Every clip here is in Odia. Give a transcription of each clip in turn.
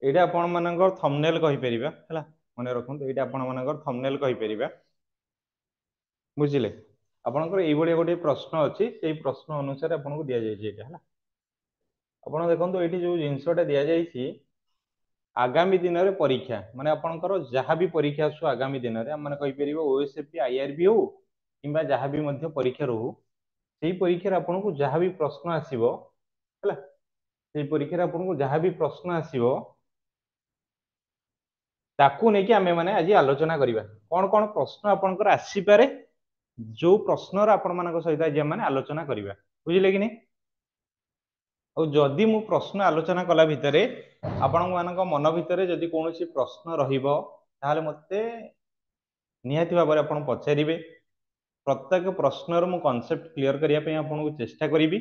एटा आपण मानकर थंबनेल कहि परिबा हला मने रखंतु एटा आपण मानकर थंबनेल कहि परिबा बुझिले आपनकर एई बडे गोटे प्रश्न अछि सेई प्रश्न अनुसार आपनको दिया जाय छै एटा हला आपण देखंतु एठी जो जिंसटा दिया जाय छी आगामी दिन रे परीक्षा माने आपनकर जहां भी परीक्षा आसु आगामी दिन रे हम माने कहि परिबो ओएसएपी आईआरबी हो किबा जहां भी मध्य परीक्षा रहू सेई परीक्षा रे आपनको जहां भी प्रश्न आसीबो हला सेई परीक्षा रे आपनको जहां भी प्रश्न आसीबो ताकू नेकी आमे माने आज आलोचना करिबा कोन कोन प्रश्न आपनकर आसी पारे जो प्रश्न रा आपण मानक सहित आज माने आलोचना करिबा बुझिले कि नै और जदि मु प्रश्न आलोचना कला भितरे आपण मानक मन भितरे जदि कोनोसी प्रश्न रहिबो ताहाले मते निहाती भाबरे आपण पचारिबे प्रत्येक प्रश्न रो मु कांसेप्ट क्लियर करिया पे आपनको चेष्टा करिबी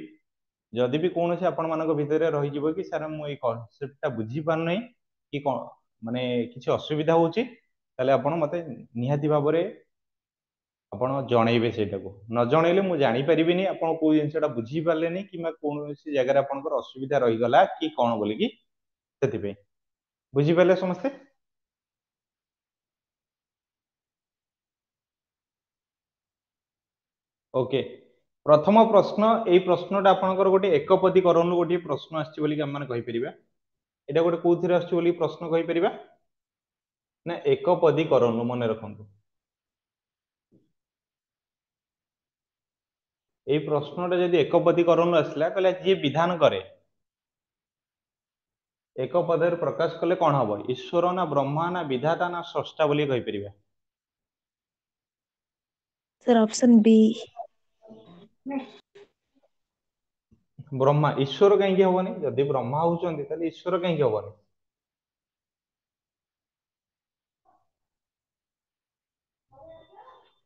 जदि भी कोनोसी आपण मानक भितरे रहि जिवो कि सर मु ए कांसेप्ट ता बुझी पार नै कि कोन माने किछि असुविधा होउची ताले आपण मते निहाती भाबरे आपण जणैबे सेटा को न जणैले मु जानि परिबिनी आपण को जिंसटा बुझी पारलेनी किमा कोनोसी जगह रे आपनकर असुविधा रहि गला कि कोन बोली कि सेति पे बुझी पाले समस्ते ओके प्रथम प्रश्न एई प्रश्नटा आपनकर गोटे एकपदी करणु गोटे प्रश्न आछि बोली हम माने कहि परिबा एटा गोटे कोथिरे आछि बोली प्रश्न कहि परिबा ना एकपदी करणु मने रखंतु एई प्रश्नटा जदि एकपदी करणु आसला कहले जे विधान करे एक पदर प्रकाश कले कोन हबो ईश्वर ना ब्रह्मा ना विधाता ना स्रष्टा बोली कहि परिबा सर ऑप्शन बी ब्रह्मा ईश्वर कहीं हबनी जदि ब्रह्मा होउचंदी तले ईश्वर कहीं हबनी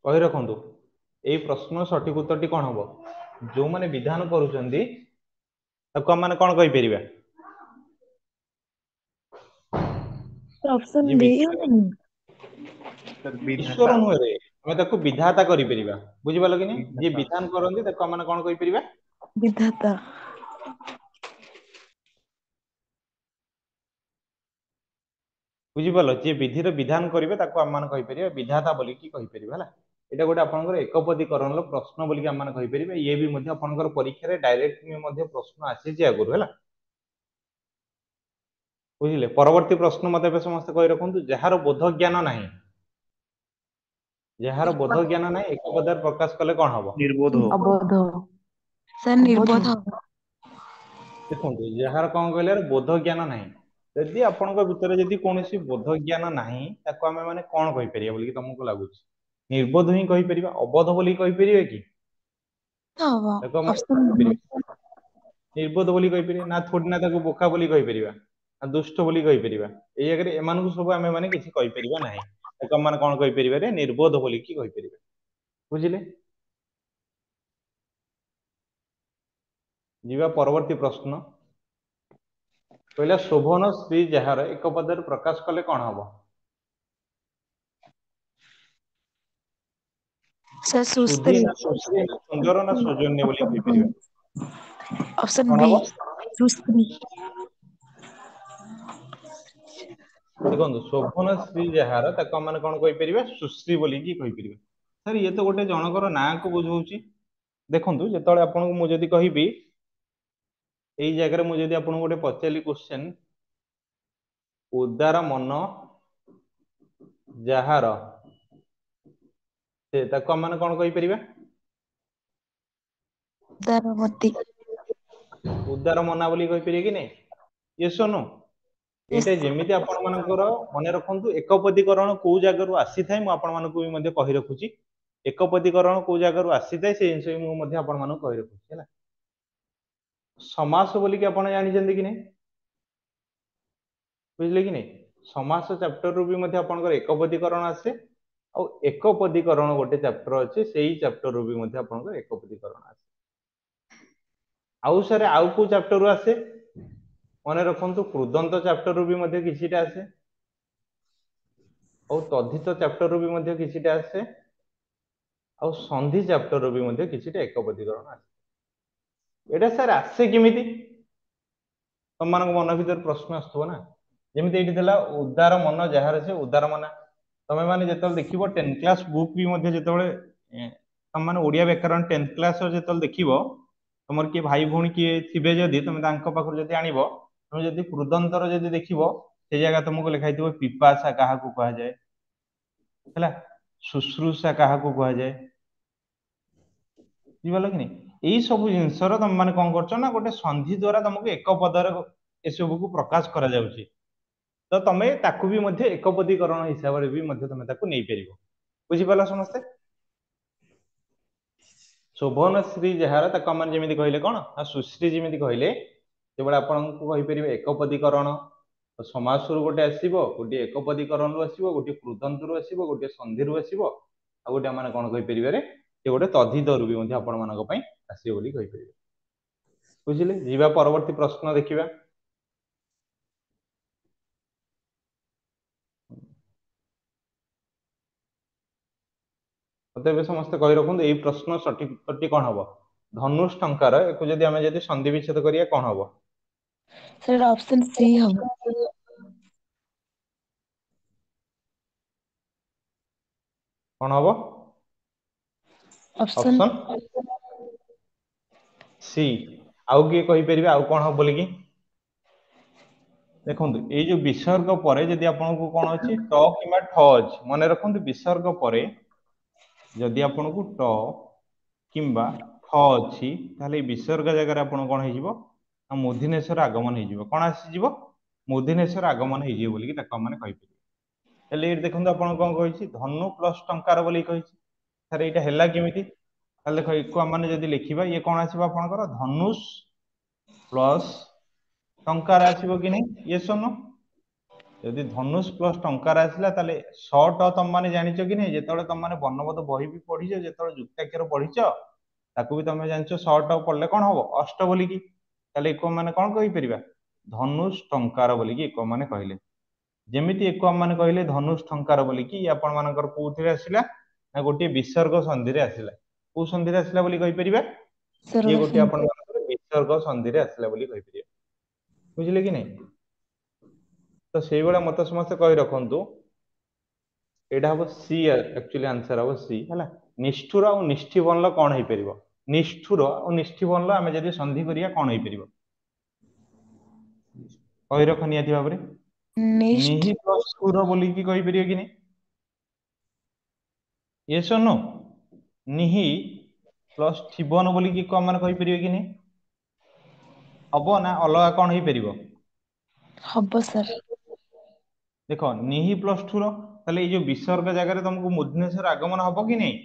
कहि रखंतु एई प्रश्न सठिक उत्तरटी कोन हबो जो माने विधान करूचंदी ताको माने कोन कहि परिबा ऑप्शन जे बी सर ईश्वर विधाता नुहे रे हमें ताको विधाता करि परिबा बुझि पालो कि नै जे विधाता विधान करंदी ताको माने कोन कहि परिबा विधाता बुझि पालो जे विधि रे विधान करिवे ताको हम मान कहि परिबा विधाता बोली कि कहि परिबा हला एटा गोटे आपनकर एकपदीकरण लो प्रश्न बोली कि हम मान कहि परिबा ये भी मध्ये आपनकर परीक्षा रे डायरेक्ट में मध्ये प्रश्न आसी जे आगुर हला बुझिले परवर्ती प्रश्न मते पे समस्त कहि रखंतु जहार बोध ज्ञान नाही जहार बोध ज्ञान नाही एक पदर प्रकाश कले कोन हबो निर्बोध हो अबोध सर निर्बोध देखंतु जहार कोन कहले बोध ज्ञान नाही यदि आपनक भितर यदि कोनोसी बोध ज्ञान नाही ताको हमें माने कोन कहि परिबा बोली कि तुमको लागुची निर्बोध ही कहि परिबा अबोध बोली कहि परिबा कि हबो ताको हम ऑप्शन कहि बी परिबा निर्बोध बोली कहि परिबा ना थोड़ी ना ताको बोका बोली कहि परिबा ना दुष्ट बोली कहि परिबा एई अगरे एमानकु सब हमें माने किछि कहि परिबा नाही ताको हम माने कोन कहि परिबा रे निर्बोध बोली कि कहि परिबा बुझिले जीवा परवर्ती प्रश्न कहला शोभन श्री जहार एक पदर प्रकाश कले कोन हबो सर सुधी सुस्त्री ना सुश्री ना सुंदर ना सौजन्य बोली कहि परिबा ऑप्शन कोन बी हबो सुस्त्री देखो शोभन श्री जहार ताको हम माने कोन कहि परिबा सुश्री बोली कि कहि परिबा सर ये तो गोटे जनकर ना को बुझौची देखंतु जेतळे आपन मु जदी कहिबी एई जगह रे मु जदी आपन गोटे पचारली क्वेश्चन उदार मन जहार से ताको हम माने कोन कहि परिबा दारमती उदार मना बोली कहि परिबे कि नै यस और नो एटा जेमिति आपण मानकर मने रखंतु एकपदीकरण को जगह रु आसी थाए मु आपण मानको भी मध्ये कहि रखुची एकपदीकरण को जगह रु आसी थाए से जिंस मु मध्ये आपण मानको कहि रखुची हैला समास बोली कि आपण जानि जंदी कि नै बुझले कि नै समास चैप्टर रु भी मध्ये आपनकर एकपदीकरण आसे और एकपदीकरण गोटे चैप्टर अछि सेही चैप्टर रु भी मध्ये आपनकर एकपदीकरण आसे आउ सारे आउ को चैप्टर रु आसे मने रखंतु कृदंत चैप्टर रु भी मध्ये किछिटा आसे और तद्धित चैप्टर रु भी मध्ये किछिटा आसे और संधि चैप्टर रु भी मध्ये किछिटा एकपदीकरण आसे एटा सर आसे किमिति तुम मन भीतर प्रश्न आसथबो ना ଯେମିତି ଏଇଠି ଥିଲା ଉଦାର ମନ ଯାହାର ସେ ଉଦାର ମନା। ତମେ ମାନେ ଯେତେବେଳେ ଦେଖିବ 10 କ୍ଲାସ ବୁକ୍ ବି ମଧ୍ୟ ଯେତେବେଳେ ତମେ ମାନେ ଓଡିଆ ବ୍ୟାକରଣ 10 କ୍ଲାସ ଯେତେବେଳେ ଦେଖିବ, ତମର କିଏ ଭାଇ ଭଉଣୀ କିଏ ଥିବେ ଯଦି ତମେ ତାଙ୍କ ପାଖରୁ ଯଦି ଆଣିବ, ତମେ ଯଦି କୃଦନ୍ତର ଯଦି ଦେଖିବ, ସେ ଜାଗା ତମକୁ ଲେଖା ହେଇଥିବ ପିପାସା କାହାକୁ କୁହାଯାଏ, ହେଲା, ଶୁଶ୍ରୂଷା କାହାକୁ କୁହାଯାଏ, ବୁଝିପାରିଲ କି ନାଇଁ? ଏଇ ସବୁ ଜିନିଷର ତମେ ମାନେ କଣ କରୁଛ ନା ଗୋଟେ ସନ୍ଧି ଦ୍ଵାରା ତମକୁ ଏକ ପଦରେ ଏସବୁକୁ ପ୍ରକାଶ କରାଯାଉଛି। ତ ତମେ ତାକୁ ବି ମଧ୍ୟ ଏକପଦୀକରଣ ହିସାବରେ ବି ମଧ୍ୟ ତମେ ତାକୁ ନେଇପାରିବ। ବୁଝିପାରିଲ ସମସ୍ତେ? ଶୋଭନଶ୍ରୀ ଯାହାର ତାକୁ ଆମେ ଯେମିତି କହିଲେ କଣ ନା ସୁଶ୍ରୀ ଯେମିତି କହିଲେ, ସେଭଳି ଆପଣଙ୍କୁ କହିପାରିବେ ଏକପଦୀକରଣ। ସମାସରୁ ଗୋଟେ ଆସିବ, ଗୋଟିଏ ଏକପଦୀକରଣରୁ ଆସିବ, ଗୋଟିଏ କୃଦନ୍ତରୁ ଆସିବ, ଗୋଟିଏ ସନ୍ଧିରୁ ଆସିବ, ଆଉ ଗୋଟେ ଆମେ କଣ କହିପାରିବାରେ ସେ ଗୋଟେ ତଦ୍ଧିତରୁ ବି ମଧ୍ୟ ଆପଣ ମାନଙ୍କ ପାଇଁ ଆସିବ ବୋଲି କହିପାରିବେ। ବୁଝିଲେ? ଯିବା ପରବର୍ତ୍ତୀ ପ୍ରଶ୍ନ ଦେଖିବା। ମତେ ଏବେ ସମସ୍ତେ କହି ରଖନ୍ତୁ ଏଇ ପ୍ରଶ୍ନ ସଠିକ ଉତ୍ତରଟି କଣ ହବ? ଧନୁଷ ଟଙ୍କାର ଏକୁ ଯଦି ଆମେ ଯଦି ସନ୍ଧି ବିଚ୍ଛେଦ କରିବା କଣ ହବ? ସାର୍ ଅପସନ ସି ହବ। କଣ ହବ? Option option C. ଆଉ କିଏ କହିପାରିବେ ଆଉ କଣ ହବ ବୋଲିକି? ଦେଖନ୍ତୁ ଏଇ ଯୋଉ ବିସର୍ଗ ପରେ ଯଦି ଆପଣଙ୍କୁ କଣ ଅଛି ଟ କିମ୍ବା ଠ ଅଛି, ମନେ ରଖନ୍ତୁ ବିସର୍ଗ ପରେ ଯଦି ଆପଣଙ୍କୁ ଟ କିମ୍ବା ଠ ଅଛି, ତାହେଲେ ଏଇ ବିସର୍ଗ ଜାଗାରେ ଆପଣ କଣ ହେଇଯିବ ନା ମୂର୍ଧନ୍ୟସ୍ୱର ଆଗମନ ହେଇଯିବ। କଣ ଆସିଯିବ? ମୂର୍ଧନ୍ୟସ୍ୱର ଆଗମନ ହେଇଯିବ ବୋଲିକି ତାକୁ ଆମେ କହିପାରିବା। ହେଲେ ଏଇଠି ଦେଖନ୍ତୁ ଆପଣ କଣ କହିଛି ଧନୁ ପ୍ଲସ ଟଙ୍କାର ବୋଲି କହିଛି। ସାର୍ ଏଇଟା ହେଲା କେମିତି? ତାହେଲେ ଦେଖ ଏକୁ ଆମେ ଯଦି ଲେଖିବା ଇଏ କଣ ଆସିବ ଆପଣଙ୍କର ଧନୁଷ ପ୍ଲସ ଟଙ୍କାର ଆସିବ କି ନାହିଁ? ୟେସ୍ ଅର୍ ନୋ? ଯଦି ଧନୁଷ ପ୍ଲସ ଟଙ୍କାର ଆସିଲା ତାହେଲେ ସଟ ତମ ମାନେ ଜାଣିଛ କି ନାହିଁ? ଯେତେବେଳେ ତମ ମାନେ ବର୍ଣ୍ଣବୋଧ ବହି ବି ପଢିଛ, ଯେତେବେଳେ ଯୁକ୍ତାକ୍ଷର ପଢିଛ, ତାକୁ ବି ତମେ ଜାଣିଛ ସଟ ପଢିଲେ କଣ ହବ ଅଷ୍ଟ ବୋଲିକି। ତାହେଲେ ଏକ ମାନେ କଣ କହିପାରିବା ଧନୁଷ ଟଙ୍କାର ବୋଲିକି ଏକ ମାନେ କହିଲେ। ଯେମିତି ଏକ ମାନେ କହିଲେ ଧନୁଷ ଟଙ୍କାର ବୋଲିକି ଆପଣ ମାନଙ୍କର କୋଉଥିରେ ଆସିଲା ନା ଗୋଟିଏ ବିସର୍ଗ ସନ୍ଧିରେ ଆସିଲା। କୋଉ ସନ୍ଧିରେ ଆସିଲା ବୋଲି କହିପାରିବା? ଇଏ ବିସର୍ଗ ଗୋଟେ ସନ୍ଧି। ଆପଣ ମାନଙ୍କର ବିସର୍ଗ ସନ୍ଧିରେ ଆସିଲା ବୋଲି କହିପାରିବା। ବୁଝିଲେ କି ନାଇଁ? ତ ସେଇଭଳିଆ ମତେ ସମସ୍ତେ କହି ରଖନ୍ତୁ ଏଇଟା ହବ ସି, ଆକ୍ଚୁଆଲି ଆନ୍ସର ହବ ସି, ହେଲା। ନିଷ୍ଠୁର ଆଉ ନିଷ୍ଠିବନଲ କଣ ହେଇପାରିବ? ନିଷ୍ଠୁର ଆଉ ନିଷ୍ଠିବନଲ ଆମେ ଯଦି ସନ୍ଧି କରିବା କଣ ହେଇପାରିବ? କହି ରଖ ନିହାତି ଭାବରେ। ନେକ୍ସଟ ନିହି ପ୍ଲସ ଠୁର ବୋଲିକି କହିପାରିବେ କି ନାହିଁ? ୟେସ୍ ଅର୍ ନୋ? ନିହି ପ୍ଲସ ଠିବନ ବୋଲିକି କଣ ମାନେ କହିପାରିବେ କି ନାହିଁ? ହବ ନା ଅଲଗା କଣ ହେଇପାରିବ? ହବ ସାର୍। ଦେଖ ନିହି ପ୍ଲସ ଠୁର, ତାହେଲେ ଏଇ ଯୋଉ ବିସର୍ଗ ଜାଗାରେ ତମକୁ ମୂର୍ଧନ୍ୟସ୍ୱର ଆଗମନ ହବ କି ନାଇଁ?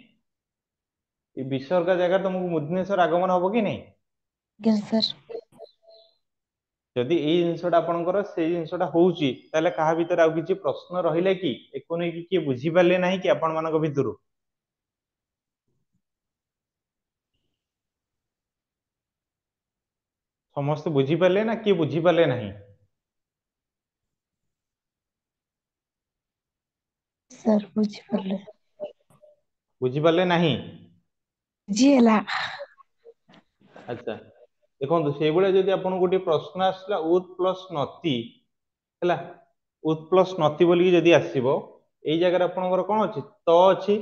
ଏଇ ବିସର୍ଗ ଜାଗାରେ ତମକୁ ମୂର୍ଧନ୍ୟସ୍ୱର ଆଗମନ ହବ କି ନାଇଁ? ଆଜ୍ଞା ସାର୍। ଯଦି ଏଇ ଜିନିଷଟା ଆପଣଙ୍କର ସେଇ ଜିନିଷଟା ହଉଛି, ତାହେଲେ କାହା ଭିତରେ ଆଉ କିଛି ପ୍ରଶ୍ନ ରହିଲା କି? ଏକୁ ନେଇକି କିଏ ବୁଝିପାରିଲେ ନାହିଁ କି ଆପଣ ମାନଙ୍କ ଭିତରୁ? ସମସ୍ତେ ବୁଝିପାରିଲେ ନା କିଏ ବୁଝିପାରିଲେ ନାହିଁ? ସାର୍ ବୁଝିପାରିଲେ। ବୁଝିପାରିଲେ ନାହିଁ? ଜି ହେଲା। ଆଚ୍ଛା ଦେଖନ୍ତୁ ସେଇଭଳିଆ ଯଦି ଆପଣଙ୍କୁ ଗୋଟେ ପ୍ରଶ୍ନ ଆସିଲା ଉତ୍ ପ୍ଲସ ନତି, ହେଲା, ଉତ୍ ପ୍ଲସ ନତି ବୋଲିକି ଯଦି ଆସିବ, ଏଇ ଜାଗାରେ ଆପଣଙ୍କର କଣ ଅଛି ତ ଅଛି,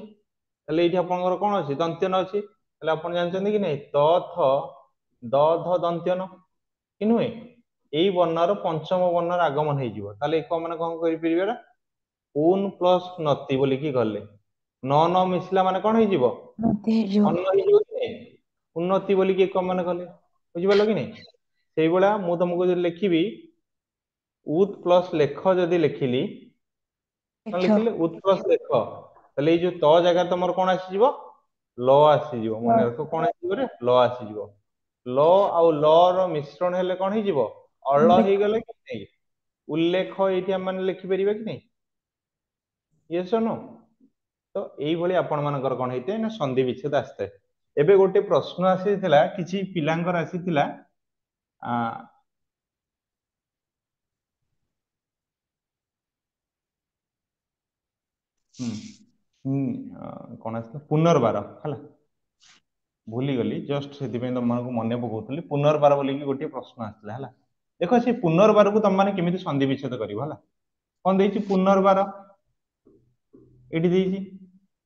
ତାହେଲେ ଏଇଠି ଆପଣଙ୍କର କଣ ଅଛି ଦନ୍ତ୍ୟ ନ ଅଛି। ତାହେଲେ ଆପଣ ଜାଣିଛନ୍ତି କି ନାଇଁ ତ ଥ ଦ ଧ ଦନ୍ତ୍ୟ ନ କି ନୁହେଁ? ଏଇ ବର୍ଣ୍ଣର ପଞ୍ଚମ ବର୍ଣ୍ଣର ଆଗମନ ହେଇଯିବ। ତାହେଲେ ଏକ ମାନେ କଣ କରିପାରିବେ ନା ଉନ୍ ପ୍ଲସ ନତି ବୋଲିକି ଗଲେ ନ ନ ମିଶିଲା ମାନେ କଣ ହେଇଯିବ ନଦୀ ହେଇଯିବ। ଅନ୍ନ ହେଇଯିବ କି ନାଇଁ? ଉନ୍ନତି ବୋଲିକି ଏକ ମାନେ କଲେ। ବୁଝିପାରିଲ କି ନାଇଁ? ସେଇଭଳିଆ ମୁଁ ତମକୁ ଯଦି ଲେଖିବି ଉତ୍ ପ୍ଲସ ଲେଖ ଯଦି ଲେଖିଲି, କଣ ଲେଖ। ଲେଖିଲେ ଉତ୍ ପ୍ଲସ ଲେଖ, ତାହେଲେ ଏଇ ଯୋଉ ତ ଜାଗାରେ ତମର କଣ ଆସିଯିବ ଲ ଆସିଯିବ। ମନେ ରଖ କଣ ଆସିଯିବ ରେ ଲ ଆସିଯିବ। ଲ ଆଉ ଲ ର ମିଶ୍ରଣ ହେଲେ କଣ ହେଇଯିବ ଅଳ ଉଲ୍ଲେଖ। ହେଇଗଲେ କି ନାଇଁ? ଉଲ୍ଲେଖ ଏଇଠି ଆମେ ମାନେ ଲେଖିପାରିବା କି ନାଇଁ? ୟେସ୍ ଅର୍ ନୋ? ତ ଏଇଭଳି ଆପଣ ମାନଙ୍କର କଣ ହେଇଥାଏ ନା ସନ୍ଧି ବିଚ୍ଛେଦ ଆସିଥାଏ। ଏବେ ଗୋଟେ ପ୍ରଶ୍ନ ଆସିଥିଲା କିଛି ପିଲାଙ୍କର ଆସିଥିଲା, ଆ କଣ ଆସିଥିଲା ପୁନର୍ବାର, ହେଲା, ଭୁଲିଗଲି ଜଷ୍ଟ ସେଥିପାଇଁ ତମମାନଙ୍କୁ ମନେ ପକଉଥିଲି। ପୁନର୍ବାର ବୋଲିକି ଗୋଟିଏ ପ୍ରଶ୍ନ ଆସିଥିଲା, ହେଲା। देखो से पुनर्बार को तुम माने केमिति संधि विच्छेद करिवो हला कोन देछि पुनर्बार एठी देछि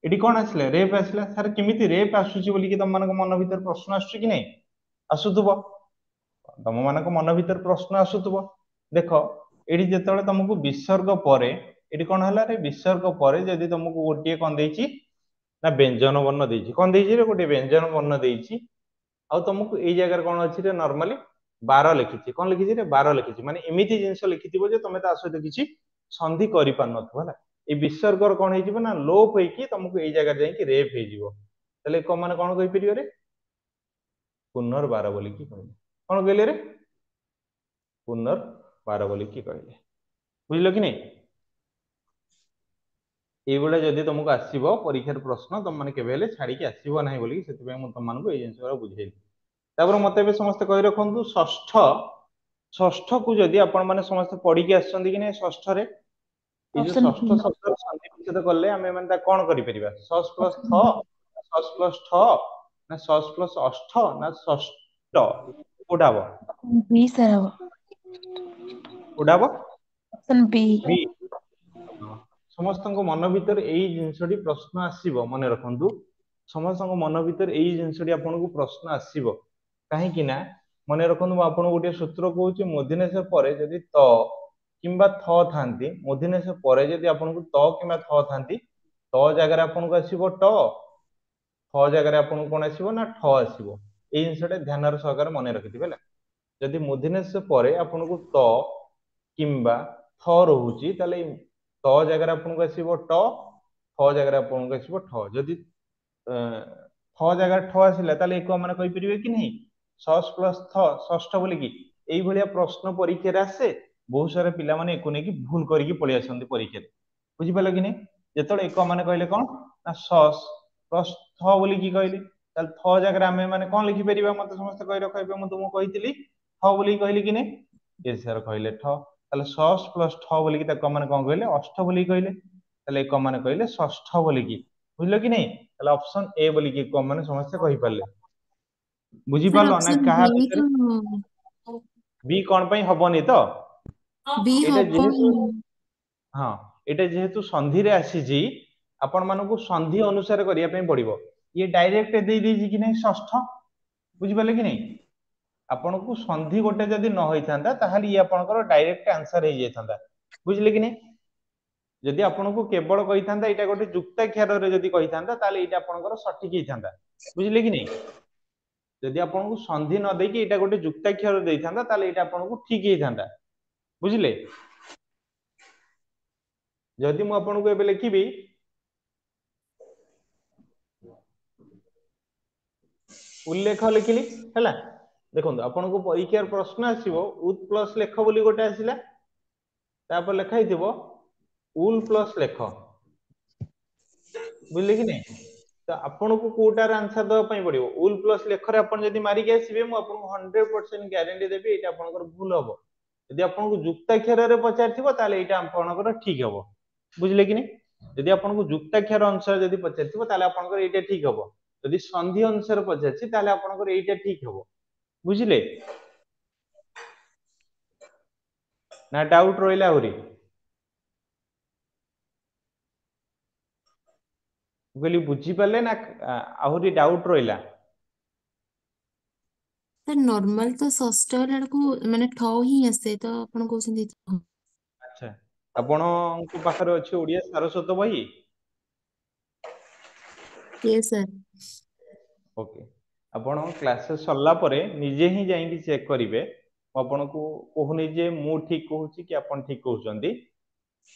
एठी कोन आसले रेप आसला सर केमिति रेप आसुची बोली कि तुम मानको मन भीतर प्रश्न आसुची कि नै आसुथबो तुम मानको मन भीतर प्रश्न आसुथबो देखो एठी जेतेबेले तुमको विसर्ग परे एठी कोन हला रे विसर्ग परे जदि तुमको गोटिए कोन देछि ना व्यंजन वर्ण देछि कोन देछि रे गोटे व्यंजन वर्ण देछि आ तुमको एई जगह कोन अछि रे नॉर्मली 12 लिखिछि कोन लिखिछि रे 12 लिखिछि माने एमिति जिंस लिखिथिबो जे तमे ता सहित किछि संधि करि पानथबो हला ए विसर्गर कोन हेजिबो ना लोप होइकी तुमको एई जगह जाई कि रेप हेजिबो तले को माने कोन कहि परियो रे पुनर्बार बोली कि कहले कोन कहले रे पुनर्बार बोली कि कहले बुझलो कि नै এইগুলা যদি তোমাকে আসিব পরীক্ষার প্রশ্ন তুমি কেবে হলে ছাড়িকি আসিব না বলি সেপাই মু তোমাকে এই জিনিসগুলো বুঝাইলি তারপরে মতো এবে সমস্তে কই রাখন্তু ষষ্ঠ ষষ্ঠ কু যদি আপন মানে সমস্তে পড়িকি আসছন্তি কি না ষষ্ঠরে এই যে ऑप्शन ষষ্ঠ बी শব্দর সন্ধি বিচ্ছেদ করলে আমি মানে তা কোন করি পারিবা ষষ প্লস ऑप्शन থ बी ষষ প্লস ঠ না ষষ প্লস অষ্ঠ না ষষ্ঠ কোটা হব बी सर हब কোটা হব ऑप्शन बी বি ସମସ୍ତଙ୍କ ମନ ଭିତରେ ଏଇ ଜିନିଷଟି ପ୍ରଶ୍ନ ଆସିବ ମନେ ରଖନ୍ତୁ ସମସ୍ତଙ୍କ ମନ ଭିତରେ ଏଇ ଜିନିଷଟି ଆପଣଙ୍କୁ ପ୍ରଶ୍ନ ଆସିବ କାହିଁକି ନା ମନେ ରଖନ୍ତୁ ମୁଁ ଆପଣଙ୍କୁ ଗୋଟିଏ ସୂତ୍ର କହୁଛି ମୋଦିନେଶ ପରେ ଯଦି ତ କିମ୍ବା ଥ ଥାନ୍ତି ମୋଦିନେଶ ପରେ ଯଦି ଆପଣଙ୍କୁ ତ କିମ୍ବା ଥ ଥାନ୍ତି ତ ଜାଗାରେ ଆପଣଙ୍କୁ ଆସିବ ଟ ଥ ଜାଗାରେ ଆପଣଙ୍କୁ କଣ ଆସିବ ନା ଠ ଆସିବ ଏଇ ଜିନିଷଟା ଧ୍ୟାନର ସହକାରେ ମନେ ରଖିଥିବେ ହେଲା ଯଦି ମୋଦିନେଶ ପରେ ଆପଣଙ୍କୁ ତ କିମ୍ବା ଥ ରହୁଛି ତାହେଲେ ତ ଜାଗାରେ ଆପଣଙ୍କୁ ଆସିବ ଟ ଥ ଜାଗାରେ ଆପଣଙ୍କୁ ଆସିବ ଠ ଯଦି ଥ ଜାଗାରେ ଠ ଆସିଲା ତାହେଲେ ଏକ ମାନେ କହିପାରିବେ କି ନାହିଁ ଷଷ ପ୍ଲସ୍ ଥ ଷଷ୍ଠ ବୋଲିକି ଏଇଭଳିଆ ପ୍ରଶ୍ନ ପରୀକ୍ଷାରେ ଆସେ ବହୁତ ସାରା ପିଲାମାନେ ଏକୁ ନେଇକି ଭୁଲ କରିକି ପଳେଇ ଆସନ୍ତି ପରୀକ୍ଷାରେ ବୁଝିପାରିଲ କି ନାହିଁ ଯେତେବେଳେ ଏକ ମାନେ କହିଲେ କଣ ନା ଷଷ ପ୍ଲସ୍ ଥ ବୋଲିକି କହିଲେ ତାହେଲେ ଥ ଜାଗାରେ ଆମେ ମାନେ କଣ ଲିଖିପାରିବା ମତେ ସମସ୍ତେ କହି ରଖିବେ ମୁଁ ତୁମକୁ କହିଥିଲି ଥ ବୋଲିକି କହିଲି କି ନାହିଁ ଏ ସାର୍ କହିଲେ ଠ ତାହେଲେ ଷଷ ପ୍ଲସ୍ ଠ ବୋଲିକି ତାକୁ ମାନେ କଣ କହିଲେ ଅଷ୍ଟ ବୋଲିକି କହିଲେ ତାହେଲେ ଏକ ମାନେ କହିଲେ ଷଷ୍ଠ ବୋଲିକି ବୁଝିଲ କି ନାହିଁ ତାହେଲେ ଅପସନ ଏ ବୋଲିକି ଏକ ମାନେ ସମସ୍ତେ କହିପାରିଲେ सर ବୁଝିପାରିଲ ନା ऑप्शन କାହା बी ଭିତରେ तो ବି କଣ ପାଇଁ ହବନି ତ बी ଏଇଟା ଯେହେତୁ हबनी ହଁ ଏଇଟା ଯେହେତୁ ସନ୍ଧିରେ ଆସିଛି ଆପଣ ମାନଙ୍କୁ ସନ୍ଧି ଅନୁସାରେ କରିବା ପାଇଁ ପଡିବ ଇଏ ଡାଇରେକ୍ଟ ଦେଇ ଦେଇଛି କି ନାହିଁ ଷଷ୍ଠ ବୁଝିପାରିଲେ କି ନାହିଁ ଆପଣଙ୍କୁ ସନ୍ଧି ଗୋଟେ ଯଦି ନ ହେଇଥାନ୍ତା ତାହେଲେ ଇଏ ଆପଣଙ୍କର ଡାଇରେକ୍ଟ ଆନ୍ସର ହେଇଯାଇଥାନ୍ତା ବୁଝିଲେ କି ନାହିଁ ଯଦି ଆପଣଙ୍କୁ କେବଳ କହିଥାନ୍ତା ଏଇଟା ଗୋଟେ ଯୁକ୍ତାକ୍ଷରରେ ଯଦି କହିଥାନ୍ତା ତାହେଲେ ଏଇଟା ଆପଣଙ୍କର ସଠିକ ହେଇଥାନ୍ତା ବୁଝିଲେ କି ନାହିଁ ଯଦି ଆପଣଙ୍କୁ ସନ୍ଧି ନ ଦେଇକି ଏଇଟା ଗୋଟେ ଯୁକ୍ତାକ୍ଷର ଦେଇଥାନ୍ତା ତାହେଲେ ଏଇଟା ଆପଣଙ୍କୁ ଠିକ ହେଇଥାନ୍ତା ବୁଝିଲେ ଯଦି ମୁଁ ଆପଣଙ୍କୁ ଏବେ ଲେଖିବି ଉଲ୍ଲେଖ ଲେଖିଲି ହେଲା ଦେଖନ୍ତୁ ଆପଣଙ୍କୁ ପରୀକ୍ଷାର ପ୍ରଶ୍ନ ଆସିବ ଉତ୍ ପ୍ଲସ୍ ଲେଖ ବୋଲି ଗୋଟେ ଆସିଲା ତାପରେ ଲେଖା ହେଇଥିବ ଉଲ୍ ପ୍ଲସ୍ ଲେଖ ବୁଝିଲେ କି ନାହିଁ ତ ଆପଣଙ୍କୁ କୋଉଟାର ଆନ୍ସର ଦେବା ପାଇଁ ପଡିବ ଉଲ୍ ପ୍ଲସ୍ ଲେଖରେ ଆପଣ ଯଦି ମାରିକି ଆସିବେ ମୁଁ ଆପଣଙ୍କୁ 100% ଗ୍ୟାରେଣ୍ଟି ଦେବି ଏଇଟା ଆପଣଙ୍କର ଭୁଲ ହବ ଯଦି ଆପଣଙ୍କୁ ଯୁକ୍ତାକ୍ଷରରେ ପଚାରିଥିବ ତାହେଲେ ଏଇଟା ଆପଣଙ୍କର ଠିକ ହବ ବୁଝିଲେ କି ନାହିଁ ଯଦି ଆପଣଙ୍କୁ ଯୁକ୍ତାକ୍ଷର ଅନୁସାରେ ଯଦି ପଚାରିଥିବ ତାହେଲେ ଆପଣଙ୍କର ଏଇଟା ଠିକ ହବ ଯଦି ସନ୍ଧି ଅନୁସାରେ ପଚାରିଛି ତାହେଲେ ଆପଣଙ୍କର ଏଇଟା ଠିକ ହବ ବୁଝିଲେ ନା ଡାଉଟ ରହିଲା ଆହୁରି ମୁଁ କହିଲି ବୁଝିପାରିଲେ ନା ଆହୁରି ଡାଉଟ ରହିଲା सर नॉर्मल तो षष्ठ ହେଲା ବେଳକୁ ମାନେ ଠ ହିଁ ଆସେ ତ ଆପଣ କହୁଛନ୍ତି ଆଚ୍ଛା ଆପଣଙ୍କ ପାଖରେ ଅଛି ଓଡିଆ ସାରସ୍ୱତ ବହି यस सर ଓକେ ଆପଣ କ୍ଲାसेस ସରିଲା ପରେ ନିଜେ ହିଁ ଯାଇକି ଚେକ୍ କରିବେ ମୁଁ ଆପଣଙ୍କୁ କହୁନି ଯେ ମୁଁ ଠିକ କହୁଛି କି ଆପଣ ଠିକ କହୁଛନ୍ତି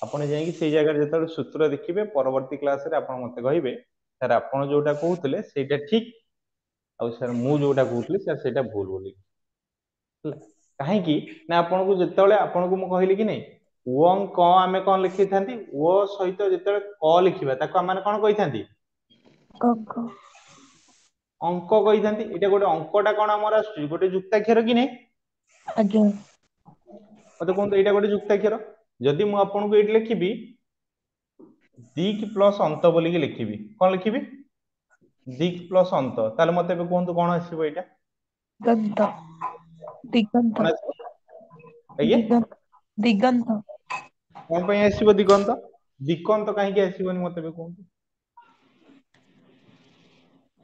ଆପଣ ଯାଇକି ସେଇ ଜାଗାରେ ଯେତେବେଳେ ସୂତ୍ର ଦେଖିବେ ପରବର୍ତ୍ତୀ କ୍ଲାସରେ ଆପଣ ମତେ କହିବେ ସାର୍ ଆପଣ ଯୋଉଟା କହୁଥିଲେ ସେଇଟା ଠିକ ଆଉ ସାର୍ ମୁଁ ଯୋଉଟା କହୁଥିଲି ସାର୍ ସେଇଟା ଭୁଲ ବୋଲି ହେଲା କାହିଁକି ନା ଆପଣଙ୍କୁ ଯେତେବେଳେ ଆପଣଙ୍କୁ ମୁଁ କହିଲି କି ନାଇଁ ଓ କ ଆମେ କଣ ଲେଖିଥାନ୍ତି ଓ ସହିତ ଯେତେବେଳେ କ ଲେଖିବା ତାକୁ ଆମେ କଣ କହିଥାନ୍ତି कोको ଅଙ୍କ କହିଥାନ୍ତି ଏଇଟା ଗୋଟେ ଅଙ୍କଟା କଣ ଆମର ଆସୁଛି ଗୋଟେ ଯୁକ୍ତାକ୍ଷର କି ନାଇଁ अगेन ମତେ କୁହନ୍ତୁ ଏଇଟା ଗୋଟେ ଯୁକ୍ତାକ୍ଷର ଯଦି ମୁଁ ଆପଣଙ୍କୁ ଏଇଠି ଲେଖିବି ଦିକ୍ ପ୍ଲସ୍ ଅନ୍ତ ବୋଲିକି ଲେଖିବି କଣ ଲେଖିବି ଦିକ୍ ପ୍ଲସ୍ ଅନ୍ତ ତାହେଲେ ମତେ ଏବେ କୁହନ୍ତୁ କଣ ଆସିବ ଏଇଟା गंत दिगंत କଣ ଆସିବ ଆଜ୍ଞା ଦିଗନ୍ତ ଦିଗନ୍ତ କଣ ପାଇଁ ଆସିବ ଦିଗନ୍ତ? ଦିଗନ୍ତ କାହିଁକି ଆସିବନି ମତେ ଏବେ କୁହନ୍ତୁ?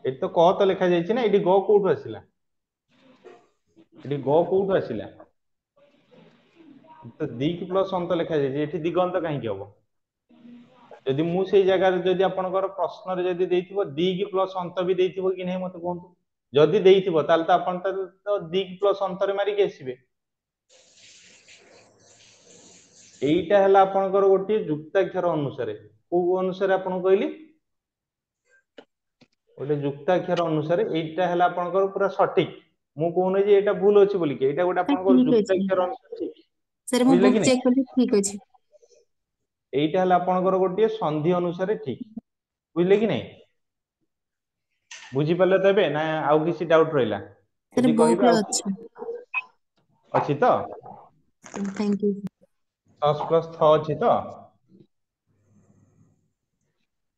ଏଠି ତ କ ତ ଲେଖା ଯାଇଛି ନା, ଏଠି ଗ କୋଉଠୁ ଆସିଲା? ଏଠି ଗ କୋଉଠୁ ଆସିଲା? ତ ଦିକ୍ ପ୍ଲସ ଅନ୍ତ ଲେଖା ଯାଇଛି, ଏଠି ଦିଗନ୍ତ କାହିଁକି ହବ? ଯଦି ମୁଁ ସେଇ ଜାଗାରେ ଯଦି ଆପଣଙ୍କର ପ୍ରଶ୍ନରେ ଯଦି ଦେଇଥିବ ଦିକ୍ ପ୍ଲସ ଅନ୍ତ ବି ଦେଇଥିବ କି ନାହିଁ ମତେ କୁହନ୍ତୁ? ଯଦି ଦେଇଥିବ ତାହେଲେ ତ ଆପଣ ତ ଦିକ୍ ପ୍ଲସ ଅନ୍ତରେ ମାରିକି ଆସିବେ। ଏଇଟା ହେଲା ଆପଣଙ୍କର ଗୋଟିଏ ଯୁକ୍ତାକ୍ଷର ଅନୁସାରେ। କୋଉ ଅନୁସାରେ ଆପଣଙ୍କୁ କହିଲି? ଗୋଟେ ଯୁକ୍ତାକ୍ଷର ଅନୁସାରେ ଏଇଟା ହେଲା ଆପଣଙ୍କର ପୁରା ସଠିକ। ମୁଁ କହୁନି ଯେ ଏଇଟା ଭୁଲ ଅଛି ବୋଲିକି, ଏଇଟା ଗୋଟେ ଆପଣଙ୍କର ଠିକ ଅଛି ଯୁକ୍ତାକ୍ଷର ଅନୁସାରେ ଠିକ। ସାର୍, ମୁଁ ବୁଝିଲେ ବୁକ୍ କି ନାଇଁ? ଚେକ୍ କଲି, ଠିକ ଅଛି। ଏଇଟା ହେଲା ଆପଣଙ୍କର ଗୋଟିଏ ସନ୍ଧି ଅନୁସାରେ ଠିକ। ବୁଝିଲେ କି ନାଇଁ? ବୁଝିପାରିଲେ ତ ଏବେ, ନା ଆଉ କିଛି ଡାଉଟ ରହିଲା? ସାର୍, ଯଦି ବୁକ୍ କହିବେ ରେ ଆଉ ଅଛି। ଅଛି ତ? Thank you. ସସ୍ ପ୍ଲସ୍ ଥ ଅଛି ତ?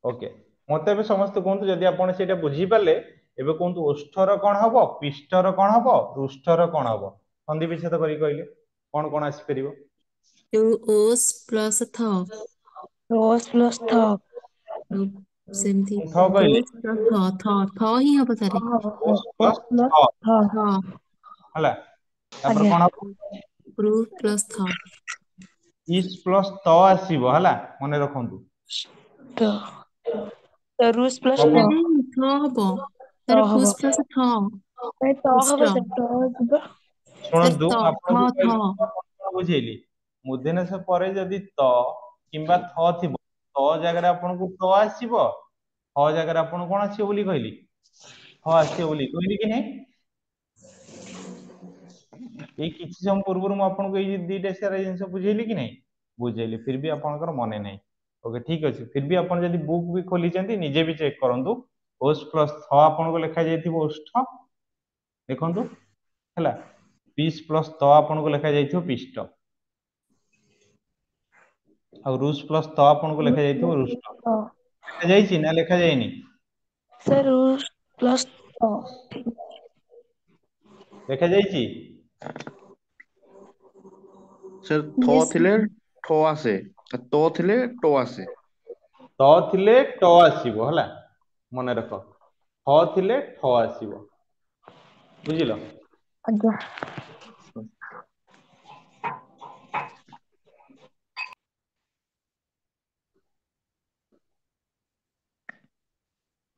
ଓକେ, ମତେ ଏବେ ସମସ୍ତେ କୁହନ୍ତୁ ଯଦି ଆପଣ ସେଇଟା ବୁଝିପାରିଲେ। ଏବେ କୁହନ୍ତୁ ଓଷ୍ଠର କଣ ହବ, ପିଷ୍ଟର କଣ ହବ, ପୃଷ୍ଠର କଣ ହବ? ସନ୍ଧି ବିଚ୍ଛେଦ କରିକି କହିଲେ କଣ କଣ ଆସିପାରିବ? ଓସ୍ ପ୍ଲସ୍ ଥ। ରୋସ୍ ପ୍ଲସ୍ ଥ। ଆଉ ସେମିତି ମୁଁ ଥ କହିଲି, ରୋଜ୍ ପ୍ଲସ୍ ଥ, ଥ ଥ ହିଁ ହବ ସାରେ। ଓସ୍ ଓସ୍ ପ୍ଲସ୍ ପ୍ଲସ୍ ଥ ଥ। ଥ। ହେଲା, ତାପରେ ଆଜ୍ଞା। କଣ ହବ? ପ୍ରୁ ପ୍ଲସ୍ ଥ। ଇସ୍ ପ୍ଲସ୍ ତ ଆସିବ ହେଲା, ମନେ ରଖନ୍ତୁ। ତ ରୁଷ୍ ପ୍ଲସ୍ ହବ ଟ। ନାଇଁ ଥ ହବ ତ ସାରେ, ହବ। ପୁସ୍ ପ୍ଲସ୍ ଥ। ନାଇଁ ତ ହବ, ପୃଷ୍ଠ ସେ ଟ ଯିବ। ସାର୍, ଶୁଣନ୍ତୁ ତ ମୁଁ ଥ ଆପଣଙ୍କୁ ଥ। କହିଲି କଣ ବୁଝେଇଲି। ମୂର୍ଧନ୍ୟ ପରେ ଯଦି ତ କିମ୍ବା ଥ ଥିବ, ତ ଜାଗାରେ ଆପଣଙ୍କୁ ତ ଆସିବ, ଥ ଜାଗାରେ ଆପଣଙ୍କୁ କଣ ଆସିବ ବୋଲି କହିଲି? ଥ ଆସିବ ବୋଲି କହିଲି କି ନାଇଁ? ଏଇ କିଛି ସମୟ ପୂର୍ବରୁ ମୁଁ ଆପଣଙ୍କୁ ଏଇ ଦିଟା ସାରା ଜିନିଷ ବୁଝେଇଲି କି ନାଇଁ? ବୁଝେଇଲି, ଫିର ବି ଆପଣଙ୍କର ମନେ ନାହିଁ। ଓକେ ଠିକ ଅଛି, ଫିର ବି ଆପଣ ଯଦି ବୁକ୍ ବି ଖୋଲିଛନ୍ତି ନିଜେ ବି ଚେକ୍ କରନ୍ତୁ। ଓସ୍ ପ୍ଲସ୍ ଥ ଆପଣଙ୍କୁ ଲେଖାଯାଇଥିବ ଓଷ୍ଠ, ଦେଖନ୍ତୁ ହେଲା। ପିସ୍ ପ୍ଲସ୍ ତ ଆପଣଙ୍କୁ ଲେଖାଯାଇଥିବ ପିଷ୍ଟ। ଆଉ ରୁଷ୍ ପ୍ଲସ୍ ତ ଆପଣଙ୍କୁ ରୁଷ୍ ଲେଖାଯାଇଥିବ ପ୍ଲସ୍ ରୁଷ୍ଟ। ଟ। ଲେଖାଯାଇଛି ନା ଲେଖାଯାଇନି? ସାର୍ ରୁଷ୍ ପ୍ଲସ୍ ଟ। ଲେଖାଯାଇଛି? ସେ ଥ ୟେସ୍ ଥିଲେ ଠ ଆସେ, ତ ଥିଲେ ଟ ଆସେ। ତ ଥିଲେ ଟ ଆସିବ ହେଲା, ମନେ ରଖ। ଥ ଥିଲେ ଠ ଆସିବ, ବୁଝିଲ? ଆଜ୍ଞା।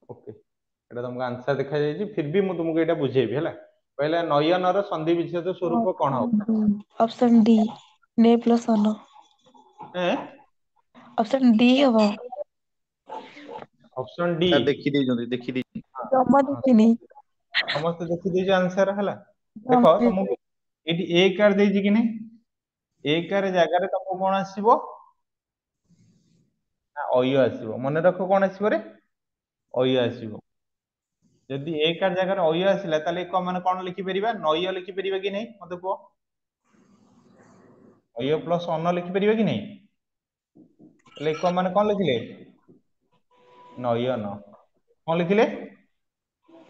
ଓକେ, ଏଇଟା ତମକୁ ଆନ୍ସର ଦେଖାଯାଇଛି, ଫିର ବି ମୁଁ ତୁମକୁ ଏଇଟା ବୁଝେଇବି ହେଲା। କହିଲା ନୟନର ସନ୍ଧି ବିଚ୍ଛେଦ ସ୍ୱରୂପ କଣ ହବ? ଅପସନ୍ ଡି, ନେ ପ୍ଲସ୍ ଅନ। ଏଁ ଅପସନ୍ ଡି ହବ। Option D. ସାର୍ ଦେଖିଦେଇଛନ୍ତି, ଦେଖିଦେଇ ଜମା ଦେଖିନି। ସମସ୍ତେ ଦେଖିଦେଇଛ ଆନ୍ସର ହେଲା। ଜମା ଦେଖ ଦେଖି- ତମକୁ ଏଇଠି ଏ କାର ଦେଇଛି କି ନାଇଁ? ଏ କାର ଜାଗାରେ ତମକୁ କଣ ଆସିବ? ନା ଅୟ ଆସିବ, ମନେ ରଖ କଣ ଆସିବ ରେ? ଅୟ ଆସିବ। ଯଦି ଏ କାର ଜାଗାରେ ଅୟ ଆସିଲା ତାହେଲେ ମାନେ କଣ ଲେଖିପାରିବା? ନୟ ଲେଖିପାରିବା କି ନାଇଁ ମତେ କୁହ? ଅୟ ପ୍ଲସ୍ ଅନ ଲେଖିପାରିବା କି ନାଇଁ? ତାହେଲେ ମାନେ କଣ ଲେଖିଲେ? ନୟନ। କଣ ଲେଖିଲେ?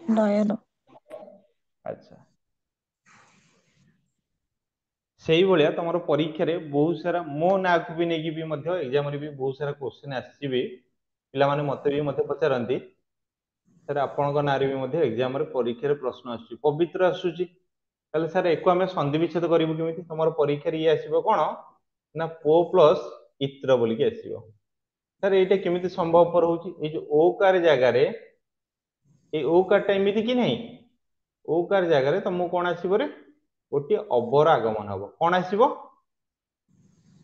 ନୟନ। ଆଚ୍ଛା। ସେଇଭଳିଆ ତମର ପରୀକ୍ଷାରେ ବହୁତ ସାରା ମୋ ନାଁକୁ ବି ନେଇକି ବି ମଧ୍ୟ ଏକ୍ଜାମରେ ବି ବହୁତ ସାରା କୋଶ୍ଚିନ୍ ଆସିବେ। ପିଲାମାନେ ମତେ ବି ମଧ୍ୟ ପଚାରନ୍ତି। ସାର୍ ଆପଣଙ୍କ ନାଁରେ ବି ମଧ୍ୟ ଏକ୍ଜାମରେ ପରୀକ୍ଷାରେ ପ୍ରଶ୍ନ ଆସୁଛି, ପବିତ୍ର ଆସୁଛି। ତାହେଲେ ସାର୍ ଏକୁ ଆମେ ସନ୍ଧି ବିଚ୍ଛେଦ କରିବୁ କେମିତି? ତମର ପରୀକ୍ଷାରେ ଇଏ ଆସିବ କଣ ନା ପୋ ପ୍ଲସ୍ ଇତ୍ର ବୋଲିକି ଆସିବ। ସାର୍ ଏଇଟା କେମିତି ସମ୍ଭବପର ହଉଛି? ଏଇ ଯୋଉ ଓ କାର ଜାଗାରେ ଏଇ ଓ କାର ଟା ଏମିତି କି ନାହିଁ? ଓ କାର ଜାଗାରେ ତମକୁ କଣ ଆସିବ ରେ? ଗୋଟିଏ ଅବର ଆଗମନ ହବ। କଣ ଆସିବ?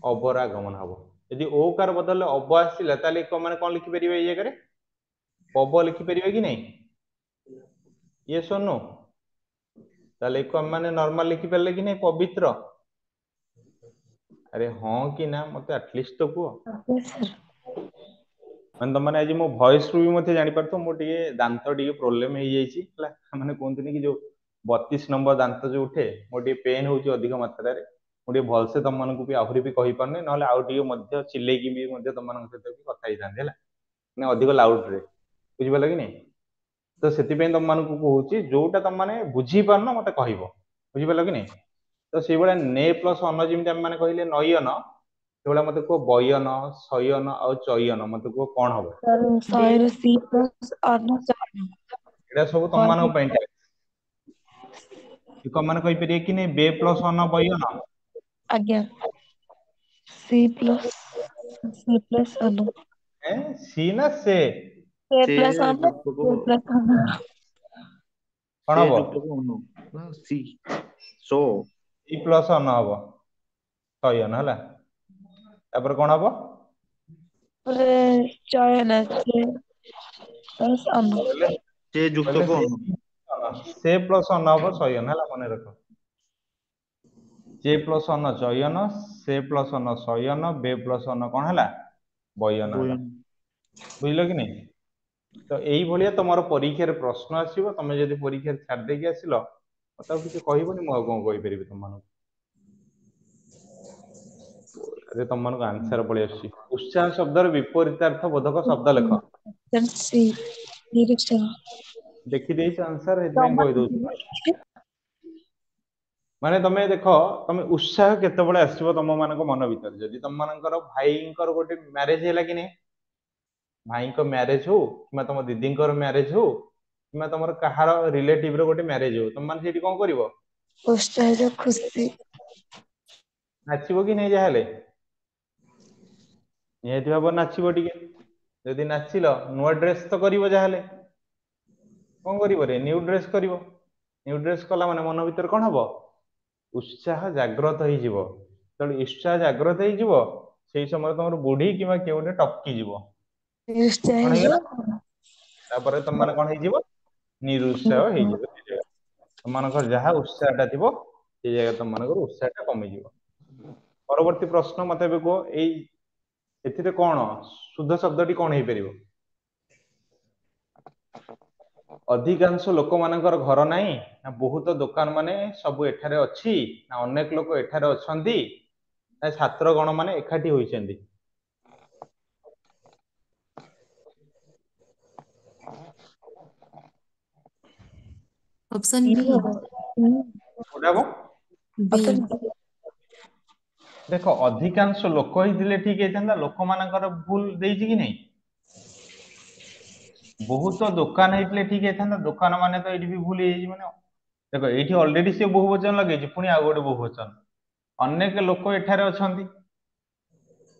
ଅବର ଆଗମନ ହବ। ଯଦି ଓ କାର ବଦଳରେ ଅବ ଆସିଲା ତାହେଲେ ମାନେ କଣ ଲେଖିପାରିବା ଏଇ ଜାଗାରେ? ପବ ଲେଖିପାରିବା କି ନାଇଁ? ୟେସ୍ ଅର୍ ନୋ? ତାହେଲେ ଏକୁ ଆମେ ମାନେ ନର୍ମାଲ ଲେଖିପାରିଲେ କି ନାଇଁ ପବିତ୍ର? ଆରେ ହଁ କି ନା ମତେ ଆଟଲିଷ୍ଟ ତ କୁହ? ଆଜ୍ଞା ସାର୍। ମାନେ ତମେ ଆଜି ମୋ ଭଏସ ରୁ ବି ମଧ୍ୟ ଜାଣିପାରୁଥିବ ମୋର ଟିକେ ଦାନ୍ତ ଟିକେ ପ୍ରୋବ୍ଲେମ ହେଇଯାଇଛି ହେଲା। ମାନେ କୁହନ୍ତିନି କି ଯୋଉ 32 ନମ୍ବର ଦାନ୍ତ ଯୋଉ ଉଠେ ମୋର ଟିକେ ପେନ୍ ହଉଛି ଅଧିକ ମାତ୍ରାରେ। ମୁଁ ଟିକେ ଭଲସେ ତମମାନଙ୍କୁ ବି ଆହୁରି ବି କହିପାରୁନି, ନହେଲେ ଆଉ ଟିକେ ମଧ୍ୟ ଚିଲେଇକି ବି ମଧ୍ୟ ତମମାନଙ୍କ ସହିତ ବି କଥା ହେଇଥାନ୍ତି ହେଲା। ମାନେ ଅଧିକ ଲାଉଡ ରେ, ବୁଝିପାରିଲ କି ନାଇଁ? ତ ସେଥିପାଇଁ ତମମାନଙ୍କୁ କହୁଛି ଯୋଉଟା ତମ ମାନେ ବୁଝିପାରୁନ ମତେ କହିବ, ବୁଝିପାରିଲ କି ନାଇଁ? ତ ସେଇଭଳିଆ ନେ ପ୍ଲସ୍ ଅନ ଯେମିତି ଆମେ ମାନେ କହିଲେ ନୟନ, ସେଇଭଳିଆ ମତେ କୁହ ବୟନ, ଶୟନ ଆଉ ଚୟନ ମତେ କୁହ କଣ ହବ? ଶହେରୁ ସି ପ୍ଲସ୍ ଅନ ଚୟନ। ଏଇଟା ସବୁ ତମମାନଙ୍କ ପାଇଁ ଟାଇପ ମାନେ କହିପାରିବେ କି ନାଇଁ ବେ ପ୍ଲସ୍ ଅନ ବୟନ? ଆଜ୍ଞା ସି ପ୍ଲସ୍ ଅନ। ସି ନା ସେ? ସେ ସେ ପ୍ଲସ୍ ଅନ ଯୁକ୍ତକ ସେ ପ୍ଲସ୍ ଅନ। କଣ ସେ ହବ? ଯୁକ୍ତକ ଅନ ନା ସି ସୋ ସି ପ୍ଲସ୍ ଅନ ହବ ଶୟନ ହେଲା। ତାପରେ କଣ ହବ? ତାପରେ ଚୟନ ସେ ପ୍ଲସ୍ ଅନ। ସେ କହିଲେ ଯୁକ୍ତକ ଅନ। ସେ ପ୍ଲସ୍ ଅନ ହବ ଶୟନ ହେଲା, ମନେ ରଖ। ଯେ ପ୍ଲସ୍ ଅନ ଚୟନ, ସେ ପ୍ଲସ୍ ଅନ ଶୟନ, ବେ ପ୍ଲସ୍ ଅନ କଣ ହେଲା? ବୟନ ହେଲା। ବୟନ। ବୁଝିଲ କି ନାଇଁ? ତ ଏଇଭଳିଆ ତମର ପରୀକ୍ଷାରେ ପ୍ରଶ୍ନ ଆସିବ। ତମେ ଯଦି ପରୀକ୍ଷାରେ ଛାଡି ଦେଇକି ଆସିଲ, ମତେ ଆଉ କିଛି କହିବନି, ମୁଁ ଆଉ କଣ କହିପାରିବି ତମମାନଙ୍କୁ? ଆରେ ତମମାନଙ୍କୁ ଆନ୍ସର ପଳେଇ ଆସୁଛି। ଉତ୍ସାହ ଶବ୍ଦର ବିପରୀତାର୍ଥ ବୋଧକ ଶବ୍ଦ ଲେଖ। ସି ନିରୁତ୍ସାହ। ଦେଖିଦେଇଛ ଆନ୍ସର, ସେଥିପାଇଁ କହିଦଉଛି। ମାନେ ତମେ ଦେଖ, ତମେ ଉତ୍ସାହ କେତେବେଳେ ଆସିବ ତମ ମାନଙ୍କ ମନ ଭିତରେ? ଯଦି ତମ ମାନଙ୍କର ଭାଇଙ୍କର ଗୋଟେ ମ୍ୟାରେଜ ହେଲା କି ନାଇଁ, ଭାଇଙ୍କ ମ୍ୟାରେଜ ହଉ କିମ୍ବା ତମ ଦିଦିଙ୍କର ମ୍ୟାରେଜ ହଉ କିମ୍ବା ତମର କାହାର ରିଲେଟିଭ ର ଗୋଟେ ମ୍ୟାରେଜ ହଉ, ତମ ମାନେ ସେଇଠି କଣ କରିବ? ଉତ୍ସାହିତ ଖୁସି। ନାଚିବ କି ନାଇଁ? ଯାହେଲେ ନିହାତି ଭାବରେ ନାଚିବ ଟିକେ। ଯଦି ନାଚିଲ, ନୂଆ ଡ୍ରେସ୍ ତ କରିବ ଯାହେଲେ। କଣ କରିବ ରେ? ନ୍ୟୁ ଡ୍ରେସ୍ କରିବ। ନ୍ୟୁ ଡ୍ରେସ୍ କଲା ମାନେ ମନ ଭିତରେ କଣ ହବ? ଉତ୍ସାହ ଜାଗ୍ରତ ହେଇଯିବ। ଯେତେବେଳେ ଉତ୍ସାହ ଜାଗ୍ରତ ହେଇଯିବ, ସେଇ ସମୟରେ ତମର ବୁଢୀ କିମ୍ବା କିଏ ଗୋଟେ ଟପକି ଯିବ। ନିରୁତ୍ସାହ କଣ ହେଇଯିବ। ହେଇଗଲା? ତାପରେ ତମ ମାନେ କଣ ହେଇଯିବ? ନିରୁତ୍ସାହ ହେଇଯିବ। ତମମାନଙ୍କର ଯାହା ଉତ୍ସାହ ଟା ଥିବ, ସେଇ ଜାଗାରେ ତମ ମାନଙ୍କର ଉତ୍ସାହ ଟା କମିଯିବ। ପରବର୍ତ୍ତୀ ପ୍ରଶ୍ନ ମତେ ଏବେ କୁହ, ଏଥିରେ କଣ ଶୁଦ୍ଧ ଶବ୍ଦଟି କଣ ହେଇପାରିବ? ଅଧିକାଂଶ ଲୋକମାନଙ୍କର ଘର ନାହିଁ, ନା ବହୁତ ଦୋକାନ ମାନେ ସବୁ ଏଠାରେ ଅଛି, ନା ଅନେକ ଲୋକ ଏଠାରେ ଅଛନ୍ତି, ନା ଛାତ୍ର ଗଣ ମାନେ ଏକାଠି ହୋଇଛନ୍ତି? ଅପସନ ବି। କୋଉଟା ହବ? ବି। ଦେଖ, ଅଧିକାଂଶ ଲୋକ ହେଇଥିଲେ ଠିକ ହେଇଥାନ୍ତା। ଲୋକମାନଙ୍କର ଭୁଲ ଦେଇଛି କି ନାଇଁ? ବହୁତ ଦୋକାନ ହେଇଥିଲେ ଠିକ ହେଇଥାନ୍ତା। ଦୋକାନ ମାନେ ତ ଏଇଠି ବି ଭୁଲ ହେଇଯାଇଛି। ମାନେ ଦେଖ, ଏଇଠି ଅଲରେଡି ସେ ବହୁ ବଚନ ଲଗେଇଛି, ପୁଣି ଆଉ ଗୋଟେ ବହୁ ବଚନ। ଅନେକ ଲୋକ ଏଠାରେ ଅଛନ୍ତି,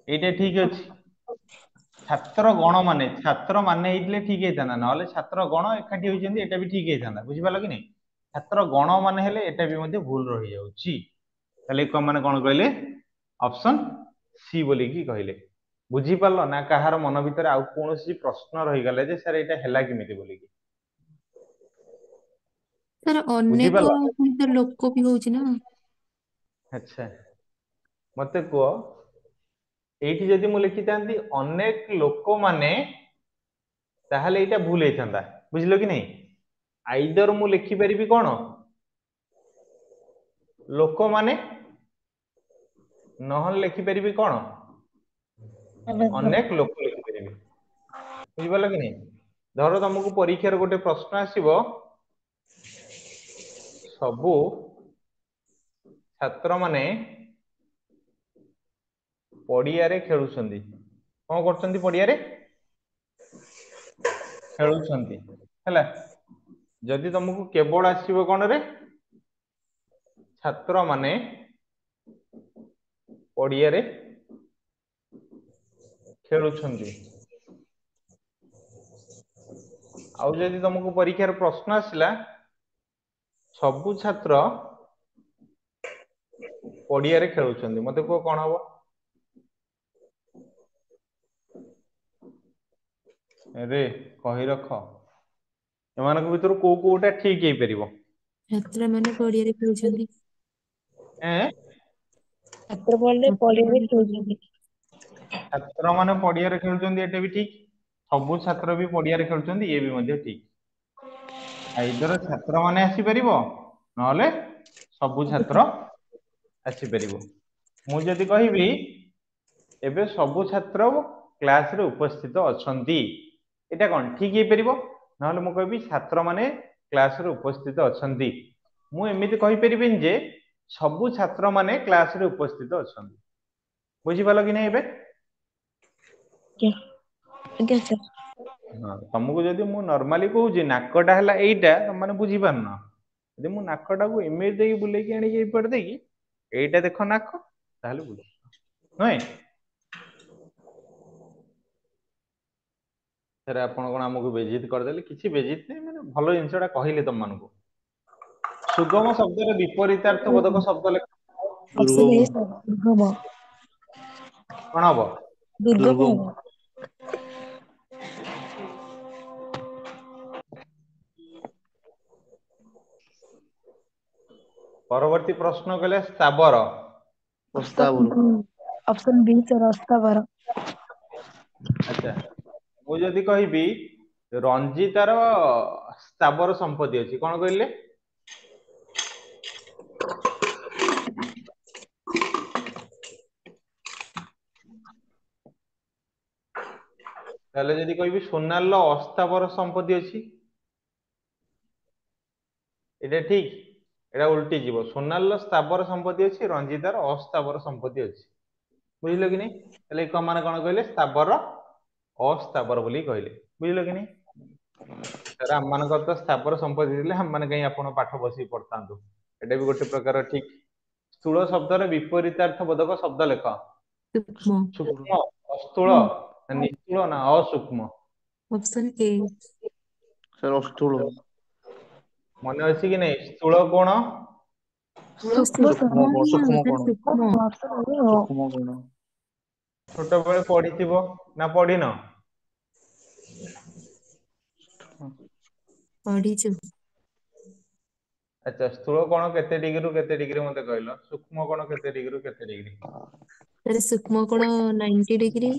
ଏଇଟା ଠିକ ଅଛି। ଛାତ୍ର ଗଣ ମାନେ, ଛାତ୍ର ମାନେ ହେଇଥିଲେ ଠିକ ହେଇଥାନ୍ତା। ନହେଲେ ଛାତ୍ର ଗଣ ଏକାଠି ହୋଇଛନ୍ତି, ଏଇଟା ବି ଠିକ ହେଇଥାନ୍ତା। ବୁଝିପାରିଲ କି ନାଇଁ? ଛାତ୍ର ଗଣ ମାନେ ହେଲେ ଏଟା ବି ମଧ୍ୟ ଭୁଲ ରହିଯାଉଛି। ତାହେଲେ ମାନେ କଣ କହିଲେ? ଅପସନ ସି ବୋଲିକି କହିଲେ। ବୁଝିପାରିଲ ନା? କାହାର ମନ ଭିତରେ ଆଉ କୌଣସି ପ୍ରଶ୍ନ ରହିଗଲା ଯେ ସାର୍ ଏଇଟା ହେଲା କେମିତି ବୋଲିକି? ତାର ଅନେକ ବୁଝିପାରିଲ? ପୁଣି ତ ଲୋକ ବି ହଉଛି ନା। ଆଚ୍ଛା, ମତେ କୁହ, ଏଇଠି ଯଦି ମୁଁ ଲେଖିଥାନ୍ତି ଅନେକ ଲୋକମାନେ, ତାହେଲେ ଏଇଟା ଭୁଲ ହେଇଥାନ୍ତା। ବୁଝିଲ କି ନାଇଁ? ଆଇଦର ମୁଁ ଲେଖିପାରିବି କଣ? ଲୋକମାନେ, ନହେଲେ ଲେଖିପାରିବି କଣ? ଅନେକ ଲୋକ ଲେଖିପାରିବି। ବୁଝିପାରିଲ କି ନାଇଁ? ଧର ତମକୁ ପରୀକ୍ଷାର ଗୋଟେ ପ୍ରଶ୍ନ ଆସିବ, ସବୁ ଛାତ୍ର ମାନେ ପଡିଆରେ ଖେଳୁଛନ୍ତି। କଣ କରୁଛନ୍ତି? ପଡିଆରେ ଖେଳୁଛନ୍ତି ହେଲା। ଯଦି ତମକୁ କେବଳ ଆସିବ କଣରେ? ଛାତ୍ର ମାନେ ପଡିଆରେ ଖେଳୁଛନ୍ତି। ଆଉ ଯଦି ତମକୁ ପରୀକ୍ଷାର ପ୍ରଶ୍ନ ଆସିଲା, ସବୁ ଛାତ୍ର ପଡିଆରେ ଖେଳୁଛନ୍ତି, ମତେ କୁହ କଣ ହବ? ରେ କହି ରଖ। ଏମାନଙ୍କ ଭିତରୁ କୋଉ କୋଉଟା ଠିକ ହେଇପାରିବ? ଛାତ୍ର ମାନେ ପଡିଆରେ ଖେଳୁଛନ୍ତି। ଏଁ ଛାତ୍ର ମାନେ ଛାତ୍ର ପଡିଆରେ ମାନେ ପଡିଆରେ। ଖେଳୁଛନ୍ତି। ଛାତ୍ର ମାନେ ପଡିଆରେ ଖେଳୁଛନ୍ତି, ଏଟା ବି ଠିକ। ସବୁ ଛାତ୍ର ବି ପଡିଆରେ ଖେଳୁଛନ୍ତି, ଇଏ ବି ମଧ୍ୟ ଠିକ। ଆଇଦର ଛାତ୍ର ମାନେ ଆସିପାରିବ, ନହେଲେ ସବୁ ଛାତ୍ର ଆସିପାରିବ। ମୁଁ ଯଦି କହିବି ଏବେ ସବୁ ଛାତ୍ର କ୍ଲାସରେ ଉପସ୍ଥିତ ଅଛନ୍ତି, ଏଇଟା କଣ ଠିକ ହେଇପାରିବ? ନହେଲେ ମୁଁ କହିବି ଛାତ୍ର ମାନେ କ୍ଲାସରେ ଉପସ୍ଥିତ ଅଛନ୍ତି। ମୁଁ ଏମିତି କହିପାରିବିନି ଯେ ସବୁ ଛାତ୍ର ମାନେ କ୍ଲାସ ରେ ଉପସ୍ଥିତ ଅଛନ୍ତି। ବୁଝିପାରିଲ କି ନାହିଁ ଏବେ? ଆଜ୍ଞା ଆଜ୍ଞା ସାର୍। ହଁ, ତମକୁ ଯଦି ମୁଁ ନର୍ମାଲି କହୁଛି ନାକଟା ହେଲା ଏଇଟା, ତମମାନେ ବୁଝିପାରୁନ। ଯଦି ମୁଁ ନାକଟାକୁ ଏମିତି ଦେଇକି ବୁଲେଇକି ଆଣିକି ଏଇପଟେ ଦେଇକି ଏଇଟା ଦେଖ ନାକ, ତାହେଲେ ବୁଝ ନୁହେଁ? ସେଟା ଆପଣ କଣ ଆମକୁ ବେଜିତ କରିଦେଲେ? କିଛି ବେଜିତ ନାହିଁ, ମାନେ ଭଲ ଜିନିଷଟା କହିଲେ ତମମାନଙ୍କୁ। ସୁଗମ ଶବ୍ଦର ବିପରୀତାର୍ଥ ବୋଧକ ଶବ୍ଦ ଲେଖ। ଅପସନ ଦୁର୍ଗମ ଏ ସାର୍, ଦୁର୍ଗମ। କଣ ହବ? ଦୁର୍ଗମ ଦୁର୍ଗମ ହବ। ପରବର୍ତ୍ତୀ ପ୍ରଶ୍ନ କଲେ ସ୍ଥାବର। ଅସ୍ଥାବର ଅପସନ ବି ସାର୍, ଅସ୍ଥାବର। ଆଚ୍ଛା, ମୁଁ ଯଦି କହିବି ରଞ୍ଜିତାର ସ୍ଥାବର ସମ୍ପତ୍ତି ଅଛି, କଣ କହିଲେ? ତାହେଲେ ଯଦି କହିବି ସୋନାଲର ଅସ୍ଥାବର ସମ୍ପତ୍ତି ଅଛି, ଏଇଟା ଠିକ? ଏଇଟା ଉଲ୍ଟି ଯିବ। ସୋନାଲର ସ୍ଥାବର ସମ୍ପତ୍ତି ଅଛି, ରଞ୍ଜିତାର ଅସ୍ଥାବର ସମ୍ପତ୍ତି ଅଛି। ବୁଝିଲ କି ନାଇଁ? ତାହେଲେ ଏଇ ମାନେ କଣ କହିଲେ? ସ୍ଥାବର ଅସ୍ଥାବର ବୋଲି କହିଲେ। ବୁଝିଲ କି ନାଇଁ? ଆମମାନଙ୍କର ତ ସ୍ଥାବର ସମ୍ପତ୍ତି ଥିଲେ ଆମମାନେ କାହିଁ ଆପଣ ପାଠ ବସିକି ପଢିଥାନ୍ତୁ। ଏଟା ବି ଗୋଟେ ପ୍ରକାର ଠିକ। ସ୍ଥୂଳ ଶବ୍ଦର ବିପରୀତାର୍ଥ ବୋଧକ ଶବ୍ଦ ଲେଖ। ସୂକ୍ଷ୍ମ। ସୂକ୍ଷ୍ମ, ଅସ୍ଥୂଳ, ନିସ୍ତୂଳ ନା ଅସୂକ୍ଷ୍ମ? ଅପସନ ଏ। ସାର୍ ଅସ୍ଥୂଳ। ମନେ ଅଛି କି ନାଇଁ? ସ୍ଥୂଳ କୋଣ, ତ ସୂକ୍ଷ୍ମ ସୂକ୍ଷ୍ମ ହିଁ ହବ ସୂକ୍ଷ୍ମ ସାର୍, କୋଣ ସୂକ୍ଷ୍ମ। ଅପସନ ଏ ହବ। ସୂକ୍ଷ୍ମ କୋଣ ଛୋଟବେଳେ ପଢିଥିବ ନା ପଢିନ? ପଢିଛୁ। ଆଚ୍ଛା, ସ୍ଥୂଳ କୋଣ କେତେ ଡିଗ୍ରୀରୁ କେତେ ଡିଗ୍ରୀ ମତେ କହିଲ? ସୂକ୍ଷ୍ମ କୋଣ କେତେ ଡିଗ୍ରୀରୁ କେତେ ଡିଗ୍ରୀ? ତାର ସୂକ୍ଷ୍ମ କୋଣ 90 ଡିଗ୍ରୀ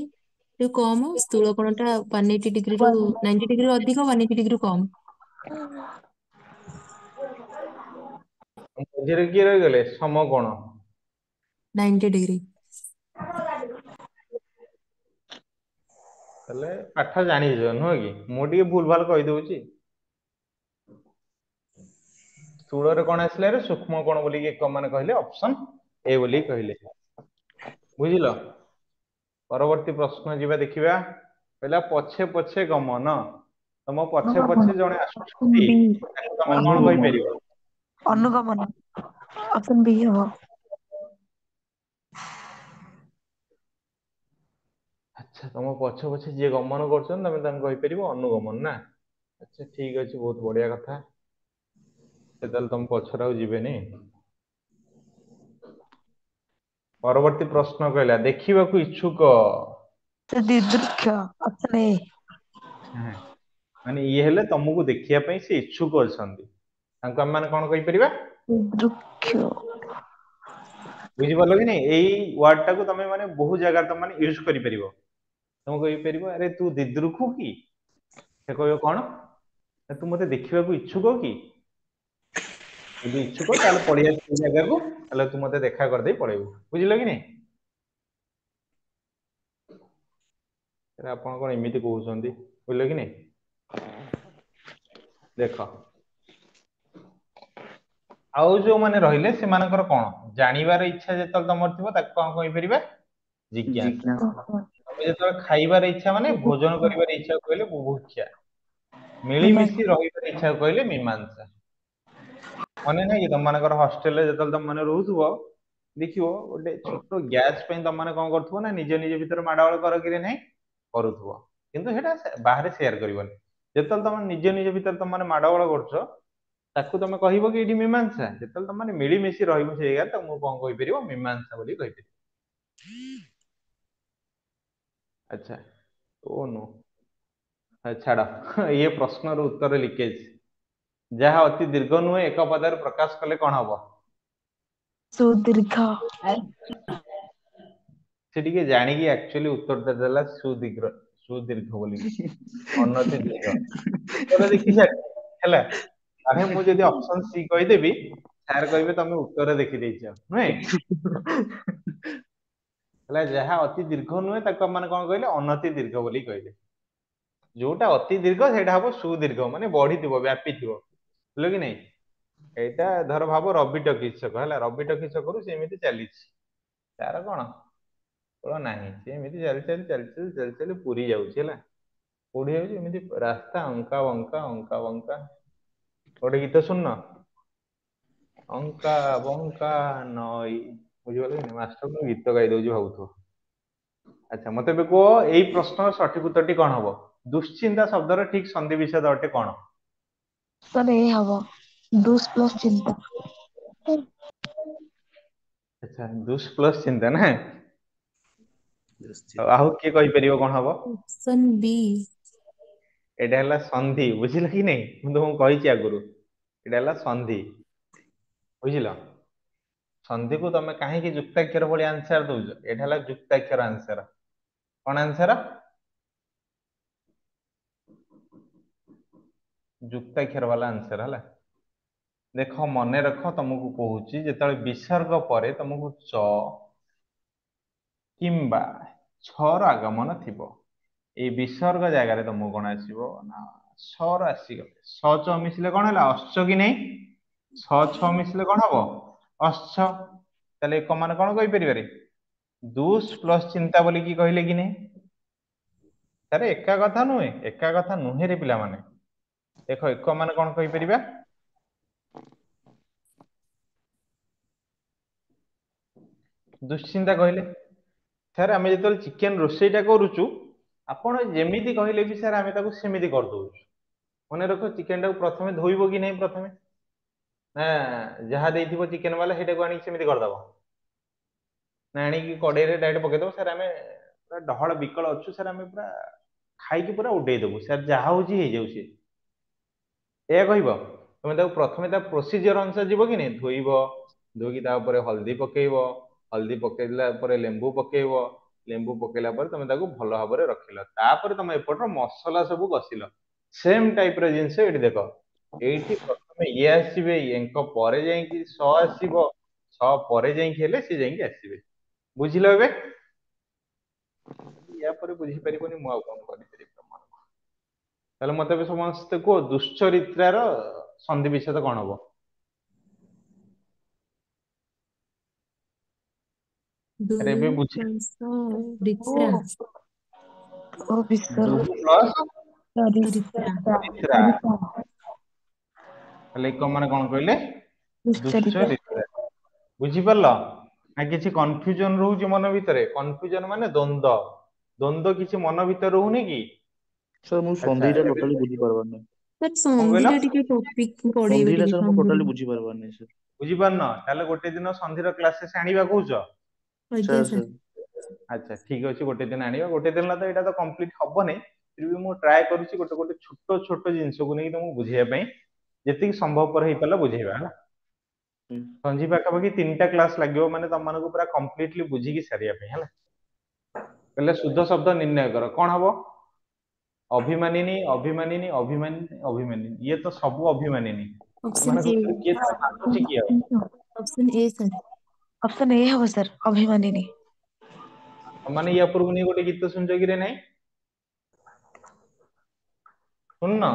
ରୁ କମ, ସ୍ଥୂଳ କୋଣ ଟା 180 ଡିଗ୍ରୀରୁ 90 ଡିଗ୍ରୀ ଅଧିକ, 180 ଡିଗ୍ରୀ କମ। ମଝିରେ କିଏ ରହିଗଲେ? ସମକୋଣ। 90 ଡିଗ୍ରୀ। ତାହେଲେ ପାଠ ଜାଣିଛ ନୁହଁ କି? ମୁଁ ଟିକେ ଭୁଲ ଭାଲ କହିଦଉଛି। ସ୍ଥୂଳରେ କଣ ଆସିଲା? ସୂକ୍ଷ୍ମ କୋଣ ବୋଲିକି ମାନେ କହିଲେ ଅପସନ ଏ ବୋଲି କହିଲେ। ବୁଝିଲ? ପରବର୍ତ୍ତୀ ପ୍ରଶ୍ନ ଯିବା ଦେଖିବା। କହିଲା ପଛେ ପଛେ ଗମନ। ତମ ପଛେ ପଛେ ଜଣେ ଅପସନ ଆସୁଛନ୍ତି, ବି, ତାକୁ ତମେ କଣ ଅନୁଗମନ କହିପାରିବ? ଅନୁଗମନ। ଅପସନ ବି ହବ। ଆଚ୍ଛା, ତମ ପଛେ ପଛେ ଯିଏ ଗମନ କରୁଛନ୍ତି ତମେ ତାଙ୍କୁ କହିପାରିବ ଅନୁଗମନ ନା? ଆଚ୍ଛା, ଠିକ ଅଛି, ବହୁତ ବଢିଆ କଥା। ସେ ତାହେଲେ ତମ ପଛରେ ଆଉ ଯିବେନି। ପରବର୍ତ୍ତୀ ପ୍ରଶ୍ନ କହିଲା ଦେଖିବାକୁ ଇଚ୍ଛୁକ। ଦିଦୃକ୍ଷ। ଅପସନ ଏ। ମାନେ ଇଏ ହେଲେ ତମକୁ ଦେଖିବା ପାଇଁ ସେ ଇଚ୍ଛୁକ ଅଛନ୍ତି, ତାଙ୍କୁ ଆମେ ମାନେ କଣ କହିପାରିବା? ଦିଦୃକ୍ଷ। ବୁଝିପାରିଲ କି ନାଇଁ? ଏଇ ୱାର୍ଡ ଟାକୁ ତମେ ମାନେ ବହୁତ ଜାଗାରେ ତମେ ମାନେ ୟୁଜ କରିପାରିବ। ତମେ କହିପାରିବ ଆରେ ତୁ ଦିଦୃକ୍ଷୁ କି? ସେ କହିବ କଣ? ତୁ ମତେ ଦେଖିବାକୁ ଇଚ୍ଛୁକ କି? ଯଦି ଇଚ୍ଛୁକ ତାହେଲେ ପଳେଇ ଆସିବୁ ଜାଗାକୁ, ତାହେଲେ ତୁ ମତେ ଦେଖା କରିଦେଇ ପଳେଇବୁ। ବୁଝିଲ କି ନାଇଁ? ଆପଣ କଣ ଏମିତି କହୁଛନ୍ତି? ବୁଝିଲ କି ନାଇଁ? ଦେଖ, ଆଉ ଯୋଉମାନେ ରହିଲେ ସେମାନଙ୍କର କଣ? ଜାଣିବାର ଇଚ୍ଛା ଯେତେବେଳେ ତମର ଥିବ ତାକୁ କଣ କହିପାରିବା? ଜିଜ୍ଞାସା। ତମେ ଯେତେବେଳେ ଖାଇବାର ଇଚ୍ଛା ମାନେ ଭୋଜନ କରିବାର ଇଚ୍ଛା କହିଲେ ବୁଭୁକ୍ଷା। ମିଳିମିଶି ରହିବାର ଇଚ୍ଛା କହିଲେ ମୀମାଂସା। ମନେ ନାହିଁ କି ତମମାନଙ୍କର ହଷ୍ଟେଲରେ ଯେତେବେଳେ ତମମାନେ ରହୁଥିବ, ଦେଖିବ ଗୋଟେ ଛୋଟ ଗ୍ୟାସ ପାଇଁ ତମମାନେ କଣ କରୁଥିବ ନା ନିଜ ନିଜ ଭିତରେ ମାଡଗୋଳ କର କିରେ ନାହିଁ କରୁଥିବ, କିନ୍ତୁ ସେଇଟା ବାହାରେ ସେୟାର କରିବନି। ଯେତେବେଳେ ତମେ ନିଜ ନିଜ ଭିତରେ ତମମାନେ ମାଡଗୋଳ କରୁଛ, ତାକୁ ତମେ କହିବ କି ଏଇଠି ମୀମାଂସା? ଯେତେବେଳେ ତମମାନେ ମିଳିମିଶି ରହିବ ସେଇ ଜାଗାରେ, ତମକୁ କଣ କହିପାରିବ? ମୀମାଂସା ବୋଲି କହିପାରିବ। ଆଚ୍ଛା, ଓ ନୋ, ଛାଡ, ଇଏ ପ୍ରଶ୍ନର ଉତ୍ତର ଲିକେଜ। ଯାହା ଅତି ଦୀର୍ଘ ନୁହେଁ ଏକ ପଦରେ ପ୍ରକାଶ କଲେ କଣ ହବ? ସୁଦୀର୍ଘ। ସେ ଟିକେ ଜାଣିକି ଆକ୍ଚୁଆଲି ଉତ୍ତରଟା ଦେଲା ସୁଦୀର୍ଘ। ସୁଦୀର୍ଘ ବୋଲି ଅନତି ଦୀର୍ଘ ଉତ୍ତର ଦେଖି ସାରିଛି ହେଲା। ଆରେ ମୁଁ ଯଦି ଅପସନ ସି କହିଦେବି, ସାର୍ କହିବେ ତମେ ଉତ୍ତର ଦେଖିଦେଇଛ ନୁହେଁ? ହେଲା, ଯାହା ଅତି ଦୀର୍ଘ ନୁହେଁ ତାକୁ ମାନେ କଣ କହିଲେ? ଅନତି ଦୀର୍ଘ ବୋଲି କହିଲେ। ଯୋଉଟା ଅତି ଦୀର୍ଘ ସେଇଟା ହବ ସୁଦୀର୍ଘ, ମାନେ ବଢିଥିବ, ବ୍ୟାପିଥିବ। ବୁଝିଲ କି ନାଇଁ? ଏଇଟା ଧର ଭାବ ରବି ଟକିଜ ଛକ ହେଲା, ରବି ଟକିଜ ଛକରୁ ସେ ଏମିତି ଚାଲିଛି, ତାର କଣ କଳ ନାହିଁ, ସେ ଏମିତି ଚାଲି ଚାଲି ଚାଲି ଚାଲି ଚାଲି ଚାଲି ପୁରୀ ଯାଉଛି ହେଲା। କୋଉଠି ଯାଉଛି ଏମିତି ରାସ୍ତା ଅଙ୍କା ବଙ୍କା ଅଙ୍କା ବଙ୍କା। ଗୋଟେ ଗୀତ ଶୁଣୁନ, ଅଙ୍କା ବଙ୍କା ନଈ, ବୁଝିପାରିଲ କି ମାଷ୍ଟର ମୁଁ ଗୀତ ଗାଇ ଦଉଛି ଭାବୁଥିବ। ଆଚ୍ଛା ମତେ ଏବେ କୁହ ଏଇ ପ୍ରଶ୍ନର ସଠିକ ଉତ୍ତରଟି କଣ ହବ? ଦୁଶ୍ଚିନ୍ତା ଶବ୍ଦର ଠିକ ସନ୍ଧି ବିଚ୍ଛେଦ ଅଟେ କଣ? ଅପସନ ଏ ହବ ଦୁସ୍ ପ୍ଲସ୍ ଚିନ୍ତା। ଆଚ୍ଛା ଦୁସ୍ ପ୍ଲସ ଚିନ୍ତା ନା, ଦୁଶ୍ଚିନ୍ତା। ଆଉ କିଏ କହିପାରିବ କଣ ହବ? ଅପସନ ବି। ଏଇଟା ହେଲା ସନ୍ଧି, ବୁଝିଲ କି ନାଇଁ, ମୁଁ ତମକୁ କହିଛି ଆଗରୁ ଏଇଟା ହେଲା ସନ୍ଧି, ବୁଝିଲ। ସନ୍ଧିକୁ ତମେ କାହିଁକି ଯୁକ୍ତାକ୍ଷର ଭଳି ଆନ୍ସର ଦଉଛ? ଏଇଟା ହେଲା ଯୁକ୍ତାକ୍ଷର ଆନ୍ସର। କଣ ଆନ୍ସର? ଯୁକ୍ତାକ୍ଷର ବାଲା ଆନ୍ସର ହେଲା। ଦେଖ ମନେ ରଖ, ତମକୁ କହୁଛି ଯେତେବେଳେ ବିସର୍ଗ ପରେ ତମକୁ ଚ କିମ୍ବା ଛ ର ଆଗମନ ଥିବ, ଏଇ ବିସର୍ଗ ଜାଗାରେ ତମକୁ କଣ ଆସିବ ନା ସ ର ଆସିଗଲେ, ସ ଛ ମିଶିଲେ କଣ ହେଲା ଅଶ୍ଚ କି ନାଇଁ, ସ ଛ ମିଶିଲେ କଣ ହବ ଅଶ୍ଚ। ତାହେଲେ ଏକ ମାନେ କଣ କହିପାରିବାରେ ଦୁସ୍ ପ୍ଲସ ଚିନ୍ତା ବୋଲିକି କହିଲେ କି ନାଇଁ? ଆରେ ଏକା କଥା ନୁହେଁ, ଏକା କଥା ନୁହେଁ ରେ ପିଲାମାନେ। ଦେଖ ଏକ ମାନେ କଣ କହିପାରିବା? ଦୁଶ୍ଚିନ୍ତା କହିଲେ। ସାର୍ ଆମେ ଯେତେବେଳେ ଚିକେନ ରୋଷେଇଟା କରୁଛୁ, ଆପଣ ଯେମିତି କହିଲେ ବି ସାର୍ ଆମେ ତାକୁ ସେମିତି କରିଦଉଛୁ। ମନେ ରଖ ଚିକେନ ଟାକୁ ପ୍ରଥମେ ଧୋଇବ କି ନାହିଁ, ପ୍ରଥମେ ନା ଯାହା ଦେଇଥିବ ଚିକେନ ବାଲା ସେଇଟାକୁ ଆଣିକି ସେମିତି କରିଦବ, ନା ଆଣିକି କଡେଇରେ ଡାଇରେକ୍ଟ ପକେଇଦବ? ସାର୍ ଆମେ ପୁରା ଡହଳ ବିକଳ ଅଛୁ ସାର୍, ଆମେ ପୁରା ଖାଇକି ପୁରା ଉଡେଇ ଦବୁ ସାର୍, ଯାହା ହଉଛି ହେଇଯାଉ ସିଏ, ଏଇଆ କହିବ? ତମେ ତାକୁ ପ୍ରଥମେ ତା ପ୍ରୋସିଜିଅର ଅନୁସାରେ ଯିବ କି ନାଇଁ, ଧୋଇବ, ଧୋଇକି ତାପରେ ହଳଦୀ ପକେଇବ, ହଳଦୀ ପକେଇଲା ପରେ ଲେମ୍ବୁ ପକେଇବ, ଲେମ୍ବୁ ପକେଇଲା ପରେ ତମେ ତାକୁ ଭଲ ଭାବରେ ରଖିଲ, ତାପରେ ତମେ ଏପଟର ମସଲା ସବୁ କଷିଲ। ସେମ ଟାଇପ ର ଜିନିଷ ଏଇଠି ଦେଖ, ଏଇଠି ପ୍ରଥମେ ଇଏ ଆସିବେ, ଇଏଙ୍କ ପରେ ଯାଇକି ସ ଆସିବ, ସ ପରେ ଯାଇକି ହେଲେ ସିଏ ଯାଇକି ଆସିବେ, ବୁଝିଲ ଏବେ? ୟା ପରେ ବୁଝିପାରିବନି ମୁଁ ଆଉ କଣ କରିପାରିବି ତମମାନଙ୍କୁ? ତାହେଲେ ମତେ ଏବେ ସମସ୍ତେ କୁହ ଦୁଶ୍ଚରିତ୍ରାର ସନ୍ଧି ବିଚ୍ଛେଦ କଣ ହବ? ଦୁ ଆରେ ଏବେ ବୁଝି, ପ୍ଲସ ରିତ୍ରା। ଓ ବିଶ୍ଵର ଦୁ ପ୍ଲସ ରିତ୍ରା। ରିତ୍ରା, ତାହେଲେ ଏକ ମାନେ କଣ କହିଲେ ଦୁଶ୍ଚରିତା। ଦୁଶ୍ଚରିତ୍ରା, ବୁଝିପାରିଲ? ନା କିଛି କନଫ୍ୟୁଜନ ରହୁଛି ମନ ଭିତରେ? କନଫ୍ୟୁଜନ ମାନେ ଦ୍ୱନ୍ଦ, ଦ୍ୱନ୍ଦ କିଛି ମନ ଭିତରେ ରହୁନି କି? ସାର୍ ମୁଁ ଆଚ୍ଛା ସନ୍ଧିଟା ଏବେ ଟୋଟାଲି ବୁଝିପାରିବାନି। ସାର୍ କଣ ସନ୍ଧି କହିଲ ଟା ଟିକେ ଟପିକ ପଢେଇବେ ସନ୍ଧିଟା ଟିକେ ସାର୍ ମୁଁ ସନ୍ଧି। ଟୋଟାଲି ବୁଝିପାରିବାନି ସାର୍। ବୁଝିପାରୁନ? ତାହେଲେ ଗୋଟେ ଦିନ ସନ୍ଧିର କ୍ଲାସେସ୍ ଆଣିବା କହୁଛ? ଆଜ୍ଞା ସାର୍ ସାର୍। ସାର୍ ଆଚ୍ଛା ଠିକ ଅଛି, ଗୋଟେ ଦିନ ଆଣିବା। ଗୋଟେ ଦିନ ତ ଏଇଟା ତ କମ୍ପ୍ଲିଟ ହବନି, ଫିର ବି ମୁଁ ଟ୍ରାଏ କରୁଛି ଗୋଟେ ଗୋଟେ ଛୋଟ ଛୋଟ ଜିନିଷକୁ ନେଇକି ତମକୁ ବୁଝେଇବା ପାଇଁ, ଯେତିକି ସମ୍ଭବପର ହେଇପାରିଲା ବୁଝେଇବା ହେଲା। ହୁଁ। ସଞ୍ଜି ପାଖାପାଖି 3ଟା କ୍ଲାସ ଲାଗିବ, ମାନେ ତମମାନଙ୍କୁ ପୁରା କମ୍ପ୍ଲିଟଲି ବୁଝିକି ସାରିବା ପାଇଁ ହେଲା। ହେଲେ ଶୁଦ୍ଧ ଶବ୍ଦ ନିର୍ଣ୍ଣୟ କର, କଣ ହବ? ଅଭିମାନିନୀ ଅଭିମାନିନୀ ଅଭିମାନିନୀ ଅଭିମାନିନୀ, ଇଏ ତ ସବୁ ଅଭିମାନିନୀ, ଅପସନ ଏମାନଙ୍କ ଏ। ଭିତରୁ କିଏ ତ ମାନୁଛି କିଏ ଆଉ? ଅପସନ ଏ ସାର୍। ଅପସନ ଏ ହବ ସାର୍, ଅଭିମାନିନୀ। ମାନେ ୟା ପୂର୍ବରୁ ନେଇ ଗୋଟେ ଗୀତ ଶୁଣିଛ କି ରେ ନାଇଁ? ଶୁଣିନ?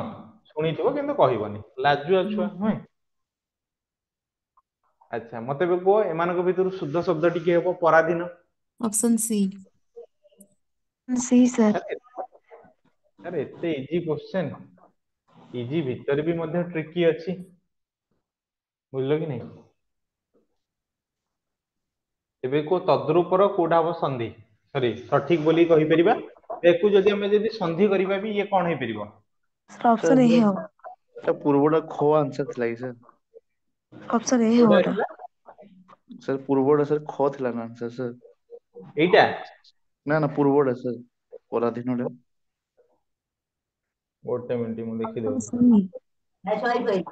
ଶୁଣିଥିବ କିନ୍ତୁ କହିବନି, ଲାଜୁଆ ଛୁଆ ନୁହେଁ? ଆଚ୍ଛା ମତେ ଏବେ କୁହ, ଏମାନଙ୍କ ଭିତରୁ ଶୁଦ୍ଧ ଶବ୍ଦ ଟିକେ ହବ ପରାଧୀନ। Option C. C sir. ଆରେ ଏତେ ଇଜି କ୍ୱେଶ୍ଚନ, ଇଜି ଭିତରେ ବି ମଧ୍ୟ ଟ୍ରିକି ଅଛି, ବୁଝିଲ କି ନାଇଁ? ଏବେ କୁହ ତଦ୍ରୂପର କୋଉଟା ହବ ସନ୍ଧି, ସରି ସଠିକ ବୋଲି କହିପାରିବା? ୟାକୁ ଯଦି ଆମେ ଯଦି ସନ୍ଧି କରିବା ବି ଇଏ କଣ ହେଇପାରିବ? ସାର୍ ସାର୍ ଅପସନ ଏ ସାର୍ ହବ। ସାର୍ ପୂର୍ବଟା ଖ ଆନ୍ସର ଥିଲା କି ସାର୍? ଅପସନ ଏ କୋଉଟା ହବ ଏଟା। ଆସିଲା? ସାର୍ ପୂର୍ବଟା ସାର୍ ଖ ଥିଲା ନା ଆନ୍ସର ସାର୍? ଏଇଟା ନା ନା ପୂର୍ବଟା ସାର୍, ପରାଧୀନଟା। ଗୋଟେ ମିନିଟ ମୁଁ ଦେଖିଦଉଛି। ସି।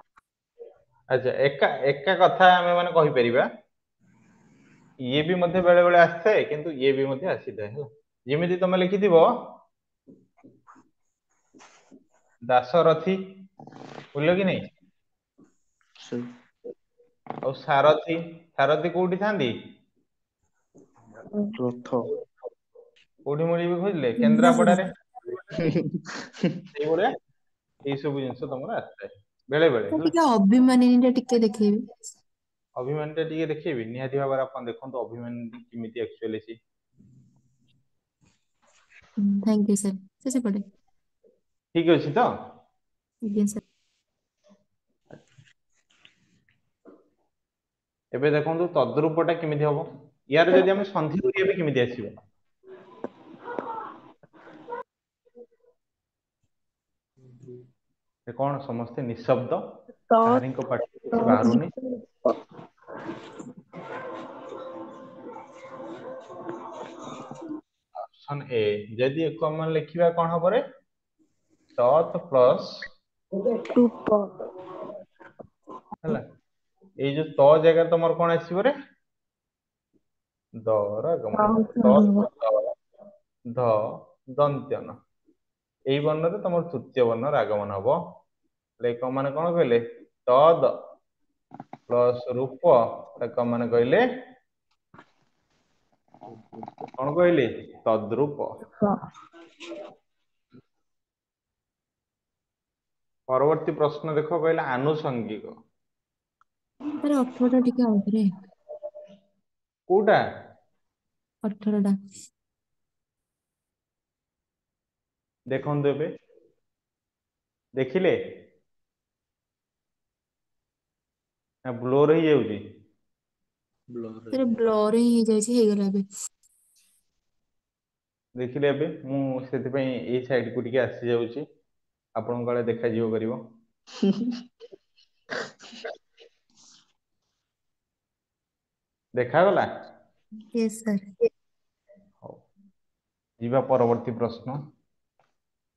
ଆଚ୍ଛା ଏକା ଏକା କଥା ଆମେ ମାନେ କହିପାରିବା, ଇଏ ବି ମଧ୍ୟ ବେଳେ ବେଳେ ଆସିଥାଏ, କିନ୍ତୁ ଇଏ ବି ମଧ୍ୟ ଆସିଥାଏ ହେଲା। ଯେମିତି ତମେ ଲେଖିଥିବ ଦାସରଥୀ, ବୁଝିଲ କି ନାଇଁ? ସାର୍ ଆଉ ସାରଥୀ, ସାରଥୀ କୋଉଠି ଥାନ୍ତି? ରଥ। କୋଉଠି ମିଳିବେ କହିଲେ? ସୁନାବେଡା। କେନ୍ଦ୍ରାପଡାରେ। ସେଇଭଳିଆ ଏଇ ସବୁ ଜିନିଷ ତମର ଆସିଥାଏ, ବେଳେ ବେଳେ ସାର୍ ହେଲା। ଟିକେ ଅଭିମାନିନୀଟା ଟିକେ ଦେଖେଇବି। ଅଭିମାନିଟା ଟିକେ ଦେଖେଇବି, ନିହାତି ଭାବରେ ଆପଣ ଦେଖନ୍ତୁ ଅଭିମାନିନୀ କେମିତି ଆକ୍ଚୁଆଲି ସେ। Thank you sir. ସେ ସେପଟେ। ଠିକ ଅଛି ତ? ଆଜ୍ଞା ସାର୍। ଏବେ ଦେଖନ୍ତୁ ତଦ୍ରୂପଟା କେମିତି ହବ, ୟାର ଯଦି ଆମେ ସନ୍ଧି କରିବା ବି କେମିତି ଆସିବ? ଏ କଣ ସମସ୍ତେ ନିଃଶବ୍ଦ, ତ କାହାରିଙ୍କ ପାଟିରୁ କିଛି ବାହାରୁନି। ଅପସନ ଏ, ଯଦି ଏକୁ ଆମେ ଲେଖିବା କଣ ହବରେ? ତତ୍ ପ୍ଲସ୍ ରୂପ ହେଲା, ଏଇ ଯୋଉ ତ ଜାଗାରେ ତମର କଣ ଆସିବ ରେ? ଦ ର ଆଗମନ ହବ। ଧ ଦନ୍ତ୍ୟ ନ, ଏଇ ବର୍ଣ୍ଣରେ ତମର ତୃତୀୟ ବର୍ଣ୍ଣର ଆଗମନ ହବ। ଲେଖକ ମାନେ କଣ କହିଲେ? ତଦ୍ ପ୍ଲସ ରୂପ, ତାକୁ ମାନେ କହିଲେ କଣ କହିଲେ? ତଦ୍ରୂପ। ପରବର୍ତ୍ତୀ ପ୍ରଶ୍ନ ଦେଖ, କହିଲା ଆନୁଷଙ୍ଗିକ। ସାର୍ 18ଟା ଟିକେ ଆଉଥରେ। କୋଉଟା? 18ଟା। ଦେଖନ୍ତୁ ଏବେ, ଦେଖିଲେ ନା ବ୍ଲୋର ହେଇଯାଉଛି? ସାର୍ ବ୍ଲର ହିଁ ହେଇଯାଇଛି, ହେଇଗଲା ଏବେ। ଦେଖିଲେ ଏବେ, ମୁଁ ସେଥିପାଇଁ ଏଇ ସାଇଡ କୁ ଟିକେ ଆସି ଯାଉଛି, ଆପଣଙ୍କ କାଳେ ଦେଖାଯିବ କରିବ। ଦେଖାଗଲା? Yes sir. ହଉ, ଯିବା ପରବର୍ତ୍ତୀ ପ୍ରଶ୍ନ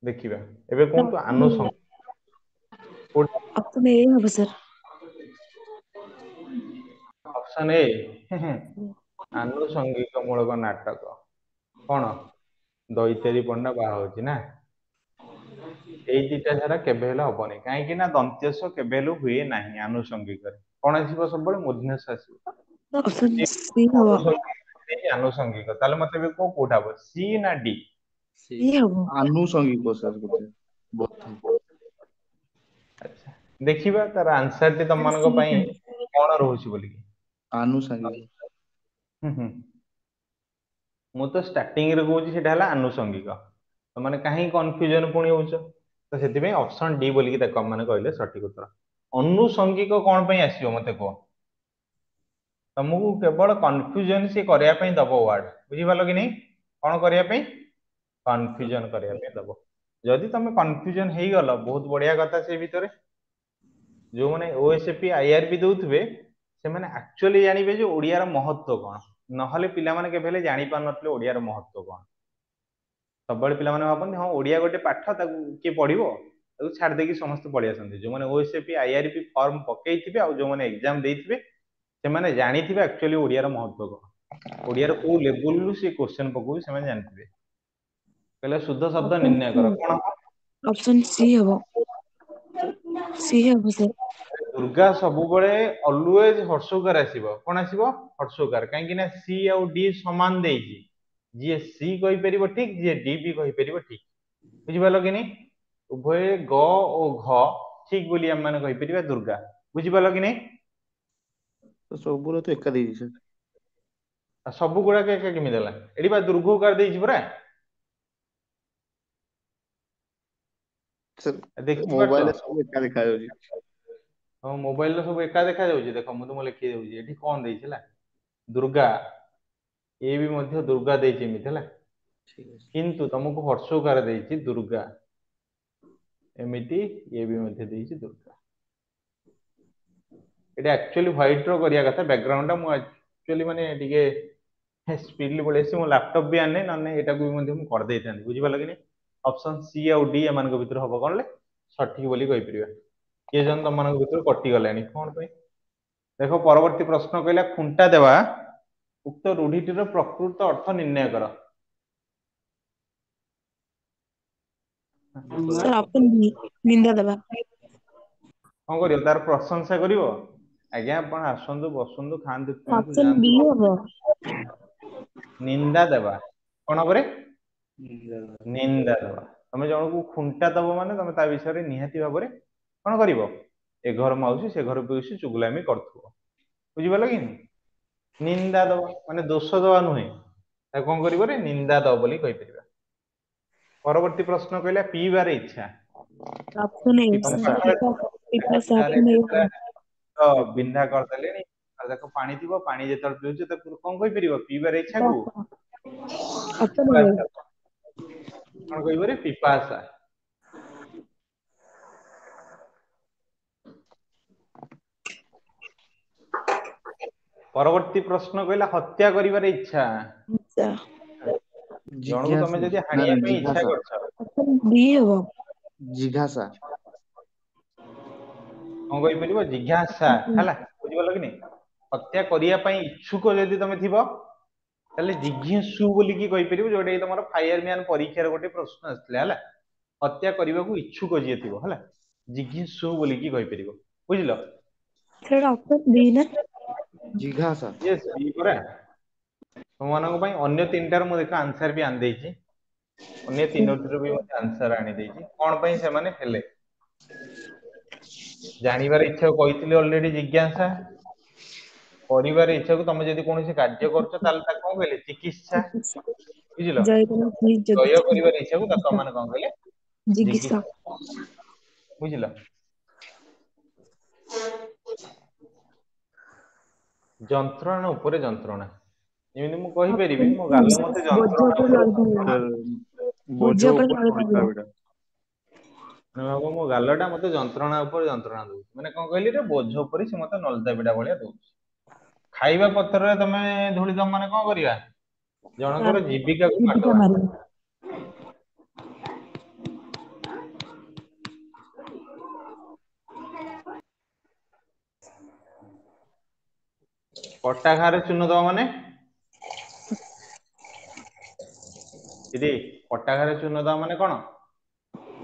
ଦେଖିବା। ଏବେ କୁହନ୍ତୁ ଆନୁଷଙ୍ଗିକ। ଅପସନ ଏ ହବ ସାର୍। ଅପସନ ଏ, ଆନୁଷଙ୍ଗିକ ମୂଳକ ନାଟକ। କଣ? ଦୈତାରୀ ପଣ୍ଡା ବାହା ହଉଛି ନା? ଏଇ ଦିଟା ଧାରା କେବେ ହେଲେ ହବନି, କାହିଁକି ନା ଦନ୍ତ୍ୟସ କେବେ ହେଲେ ହୁଏ ନାହିଁ ଆନୁଷଙ୍ଗିକରେ। କଣ ଆସିବ ସବୁବେଳେ? ମୂର୍ଧନ୍ୟ ଆସିବ। ଅପସନ ସି ହବ। ଆନୁଷଙ୍ଗିକ, ତାହେଲେ ମତେ ଏବେ କୁହ କୋଉଟା ହବ, ସି ନା ଡି? ସି ହବ। ଆନୁଷଙ୍ଗିକ ସାର୍ ବୋଧେ, ବୋଧେ। ଆଚ୍ଛା, ଦେଖିବା ତାର ଆନ୍ସର ଟି ସାର୍ ସି ତମମାନଙ୍କ ପାଇଁ ସାର୍। କଣ ରହୁଛି ବୋଲିକି। ଆନୁଷଙ୍ଗିକ। ହୁଁ ହୁଁ, ମୁଁ ତ ଷ୍ଟାର୍ଟିଂ ରେ କହୁଛି ସେଇଟା ହେଲା ଆନୁଷଙ୍ଗିକ, ତମାନେ କାହିଁ କନଫ୍ୟୁଜନ ପୁଣି ହଉଛ? ତ ସେଥିପାଇଁ ଅପସନ ଡି ବୋଲିକି ତାକୁ ଆମେ ମାନେ କହିଲେ ସଠିକ ଉତ୍ତର। ଅନୁଷଙ୍ଗିକ କଣ ପାଇଁ ଆସିବ ମତେ କୁହ? ତମକୁ କେବଳ କନଫ୍ୟୁଜନ ସେ କରିବା ପାଇଁ ଦବ ୱାର୍ଡ, ବୁଝିପାରିଲ କି ନାଇଁ? କଣ କରିବା ପାଇଁ? କନଫ୍ୟୁଜନ କରିବା ପାଇଁ ଦବ। ଯଦି ତମେ କନଫ୍ୟୁଜନ ହେଇଗଲ, ବହୁତ ବଢିଆ କଥା। ସେ ଭିତରେ ଯୋଉମାନେ ଓଏସପି ଆଇଆରବି ଦଉଥିବେ, ସେମାନେ ଆକ୍ଚୁଆଲି ଜାଣିବେ ଯେ ଓଡିଆର ମହତ୍ବ କଣ। ନହେଲେ ପିଲାମାନେ କେବେ ହେଲେ ଜାଣି ପାରୁନଥିଲେ ଓଡିଆର ମହତ୍ବ କଣ। ସବୁବେଳେ ପିଲାମାନେ ଭାବନ୍ତି ହଁ ଓଡିଆ ଗୋଟେ ପାଠ, ତାକୁ କିଏ ପଢିବ, ତାକୁ ଛାଡି ଦେଇକି ସମସ୍ତେ ପଳେଇ ଆସନ୍ତି। ଯୋଉମାନେ ଓଏସପି ଆଇଆରବି ଫର୍ମ ପକେଇଥିବେ ଆଉ ଯୋଉମାନେ ଏକ୍ଜାମ ଦେଇଥିବେ, ସେମାନେ ଜାଣିଥିବେ ଆକ୍ଚୁଆଲି ଓଡିଆର ମହତ୍ବ କଣ। ଓଡିଆର କୋଉ ଲେବୁଲରୁ ସେ କୋଶ୍ଚେନ ପକଉଛି ସେମାନେ ଜାଣିଥିବେ। କହିଲେ ଶୁଦ୍ଧ ଶବ୍ଦ ନିର୍ଣ୍ଣୟ କର, କଣ ହବ? ଅପସନ ସି ହବ। ସି ହବ ସାର୍। ଦୁର୍ଗା ସବୁବେଳେ ଅଲୱେଜ ହର୍ଷଉକାର ଆସିବ। କଣ ଆସିବ? ହର୍ଷଉକାର। କାହିଁକି ନା ସି ଆଉ ଡି ସମାନ ଦେଇଛି। ଯିଏ ସି କହିପାରିବ ଠିକ, ଯିଏ ଡି ବି କହିପାରିବ ଠିକ। ବୁଝିପାରିଲ କି ନାଇଁ? ଉଭୟ ଗ ଓ ଘ ଠିକ ବୋଲି ଆମେ ମାନେ କହିପାରିବା ଦୁର୍ଗା। ବୁଝିପାରିଲ କି ନାଇଁ? ତ ସବୁର ତ ଏକା ଦେଇଛି ସାର୍। ଆଉ ସବୁ ଗୁଡାକ ଏକା କେମିତି ହେଲା? ଏଠି ବା ଦୀର୍ଘଉକାର ଦେଇଛି ପରା। ସାର୍ ଦେଖି ପାରୁଛ? ମୋବାଇଲରେ ସବୁ ଏକା ଦେଖାଯାଉଛି। ହଁ ମୋବାଇଲରେ ସବୁ ଏକା ଦେଖାଯାଉଛି। ଦେଖ ମୁଁ ତୁମକୁ ଲେଖି ଦଉଛି, ଏଠି କଣ ଦେଇଛି ହେଲା, ଦୁର୍ଗା। ଏ ବି ମଧ୍ୟ ଦୁର୍ଗା ଦେଇଛି ଏମିତି ହେଲା। ଠିକ ଅଛି। କିନ୍ତୁ ତମକୁ ହର୍ଷଉକାର ଦେଇଛି ଦୁର୍ଗା। ଏମିତି ଇଏ ବି ମଧ୍ୟ ଦେଇଛି ଦୁର୍ଗା। ଏଟା ଆକ୍ଚୁଆଲି ହ୍ୱାଇଟ ର କରିବା କଥା ବ୍ୟାକଗ୍ରାଉଣ୍ଡ ଟା। ମୁଁ ଆକ୍ଚୁଆଲି ମାନେ ଟିକେ ସ୍ପିଡଲି ପଳେଇ ଆସିଛି। ମୋ ଲାପଟପ ବି ଆଣିନି, ନହେଲେ ଏଟାକୁ ବି ମଧ୍ୟ ମୁଁ କରିଦେଇଥାନ୍ତି। ବୁଝିପାରିଲ କି ନାଇଁ? ଅପସନ ସି ଆଉ ଡି ଏମାନଙ୍କ ଭିତରେ ହବ କଣ ଲେ ସଠିକ ବୋଲି କହିପାରିବା। କିଏ ଜଣ ତମମାନଙ୍କ ଭିତରୁ କଟିଗଲେଣି କଣ ପାଇଁ? ଦେଖ ପରବର୍ତ୍ତୀ ପ୍ରଶ୍ନ କହିଲା ଖୁଣ୍ଟା ଦେବା, ଉକ୍ତ ରୂଢିଟିର ପ୍ରକୃତ ଅର୍ଥ ନିର୍ଣ୍ଣୟ କର। ସାର୍ ଅପସନ ବି, ନିନ୍ଦା ଦେବା। କଣ କରିବ? ତାର ପ୍ରଶଂସା କରିବ? ଆଜ୍ଞା ଆପଣ ଆସନ୍ତୁ, ବସନ୍ତୁ, ଖାଆନ୍ତୁ, ପିଅନ୍ତୁ, ଅପସନ ବି ଯାଆନ୍ତୁ। ହବ। ନିନ୍ଦା ଦେବା, କଣ ହବରେ? ହୁଁ। ନିନ୍ଦା ଦେବା। ତମେ ଜଣକୁ ଖୁଣ୍ଟା ଦବ ମାନେ ତମେ ତା ବିଷୟରେ ନିହାତି ଭାବରେ କଣ କରିବ? ଏ ଘର ମାଉସୀ ସେ ଘର ପିଉସୀ ଚୁଗୁଲାମି କରୁଥିବ। ବୁଝିପାରିଲ କି ନାହିଁ? ନିନ୍ଦା ଦବ ମାନେ ଦୋଷ ଦବା ନୁହେଁ, ତାକୁ କଣ କରିବ ରେ ନିନ୍ଦା ଦବ ବୋଲି କହିପାରିବା। ପରବର୍ତ୍ତୀ ପ୍ରଶ୍ନ କହିଲା ପିଇବାରେ ଇଚ୍ଛା। ଅପସନ ଏ ତମ ପିପାସା ପିପାସା ଇଚ୍ଛାରେ ଅପସନ ଏ ତ ବିନ୍ଧା କରିଦେଲେଣି ଆଉ ତାକୁ ପାଣି ଥିବ, ପାଣି ଯେତେବେଳେ ପିଉଛୁ ତାକୁ କଣ କହିପାରିବ ପିଇବାରେ ଇଚ୍ଛାକୁ? ଅପସନ ଏ ପିପାସା। କଣ କହିବ ରେ ପିପାସା। ପରବର୍ତ୍ତୀ ପ୍ରଶ୍ନ କହିଲା ହତ୍ୟା କରିବାରେ ଇଚ୍ଛା। ଆଚ୍ଛା ଜଣକୁ ତମେ ଜିଜ୍ଞାସୁ ଯଦି ନା ହାଣିବା ନା ପାଇଁ ଇଚ୍ଛା ଜିଘାସା କରିଛ, ଅପସନ ବି ହବ। ଜିଘାସା କଣ କହିପାରିବ ଜିଜ୍ଞାସା ହେଲା। ବୁଝିପାରିଲ କି ନାଇଁ? ହତ୍ୟା କରିବା ପାଇଁ ଇଚ୍ଛୁକ ଯଦି ତମେ ଥିବ ତାହେଲେ ଜିଜ୍ଞାସୁ ବୋଲିକି କହିପାରିବ, ଯୋଉଟା କି ତମର ଫାୟାରମ୍ୟାନ ପରୀକ୍ଷାର ଗୋଟେ ପ୍ରଶ୍ନ ଆସିଥିଲା ହେଲା। ହତ୍ୟା କରିବାକୁ ଇଚ୍ଛୁକ ଯିଏ ଥିବ ହେଲା, ଜିଜ୍ଞାସୁ ବୋଲିକି କହିପାରିବ। ବୁଝିଲ? ସେଟା ଅପସନ ବି ନା? ଜିଘାସା ୟେସ୍ ବି ପରା। ତମମାନଙ୍କ ପାଇଁ ଅନ୍ୟ ତିନିଟାର ମୁଁ ଦେଖ ଆନ୍ସର ବି ଆଣିଦେଇଛି। ଅନ୍ୟ ତିନୋଟିର ବି ମଧ୍ୟ ଆନ୍ସର ଆଣିଦେଇଛି। କଣ ପାଇଁ ସେମାନେ ହେଲେ ଜାଣିବାର ଇଚ୍ଛା କହିଥିଲି ଅଲରେଡି ଜିଜ୍ଞାସା। କରିବାର ଇଚ୍ଛାକୁ ତମେ ଯଦି କୌଣସି କାର୍ଯ୍ୟ କରୁଛ ତାହେଲେ ତାକୁ କଣ କହିଲେ ଚିକିତ୍ସା। ବୁଝିଲ? ଜୟଗଣ ଜୟ କରିବାର ଇଚ୍ଛାକୁ ତାକୁ ମାନେ କଣ କହିଲେ ଜିଗିସା। ଜିଜ୍ଞାସା। ବୁଝିଲ? ଯନ୍ତ୍ରଣା ଉପରେ ଯନ୍ତ୍ରଣା। ଯେମିତି ମୁଁ କହିପାରିବି ମୋ ଗାଲ ମତେ ବୋଝ ଯନ୍ତ୍ରଣା ଉପରେ ଉପରେ ଲଗେଇବା। ସାର୍ ବୋଝ ବୋଝ ଉପରେ ଉପରେ ନଳିତା ଲଗେଇବା। ବିଡା। ମାନେ ଭାବ ମୋ ଗାଲଟା ମତେ ଯନ୍ତ୍ରଣା ଉପରେ ଯନ୍ତ୍ରଣା ଦଉଛି। ମାନେ କଣ କହିଲି ରେ ବୋଝ ଉପରେ ସେ ମତେ ନଳିତା ବିଡା ଭଳିଆ ଦଉଛି। ଖାଇବା ପତ୍ରରେ ତମେ ଧୂଳି ଦମ ମାନେ କଣ କରିବା? ଜଣଙ୍କର ଜୀବିକାକୁ ଜୀବିକା ମାରିଦବା। ମାରିବା। କଟା ଘାରେ ଚୂନ ଦବା ମାନେ ଦିଦି କଟା ଘାରେ ଚୂନ ଦବା ମାନେ କଣ?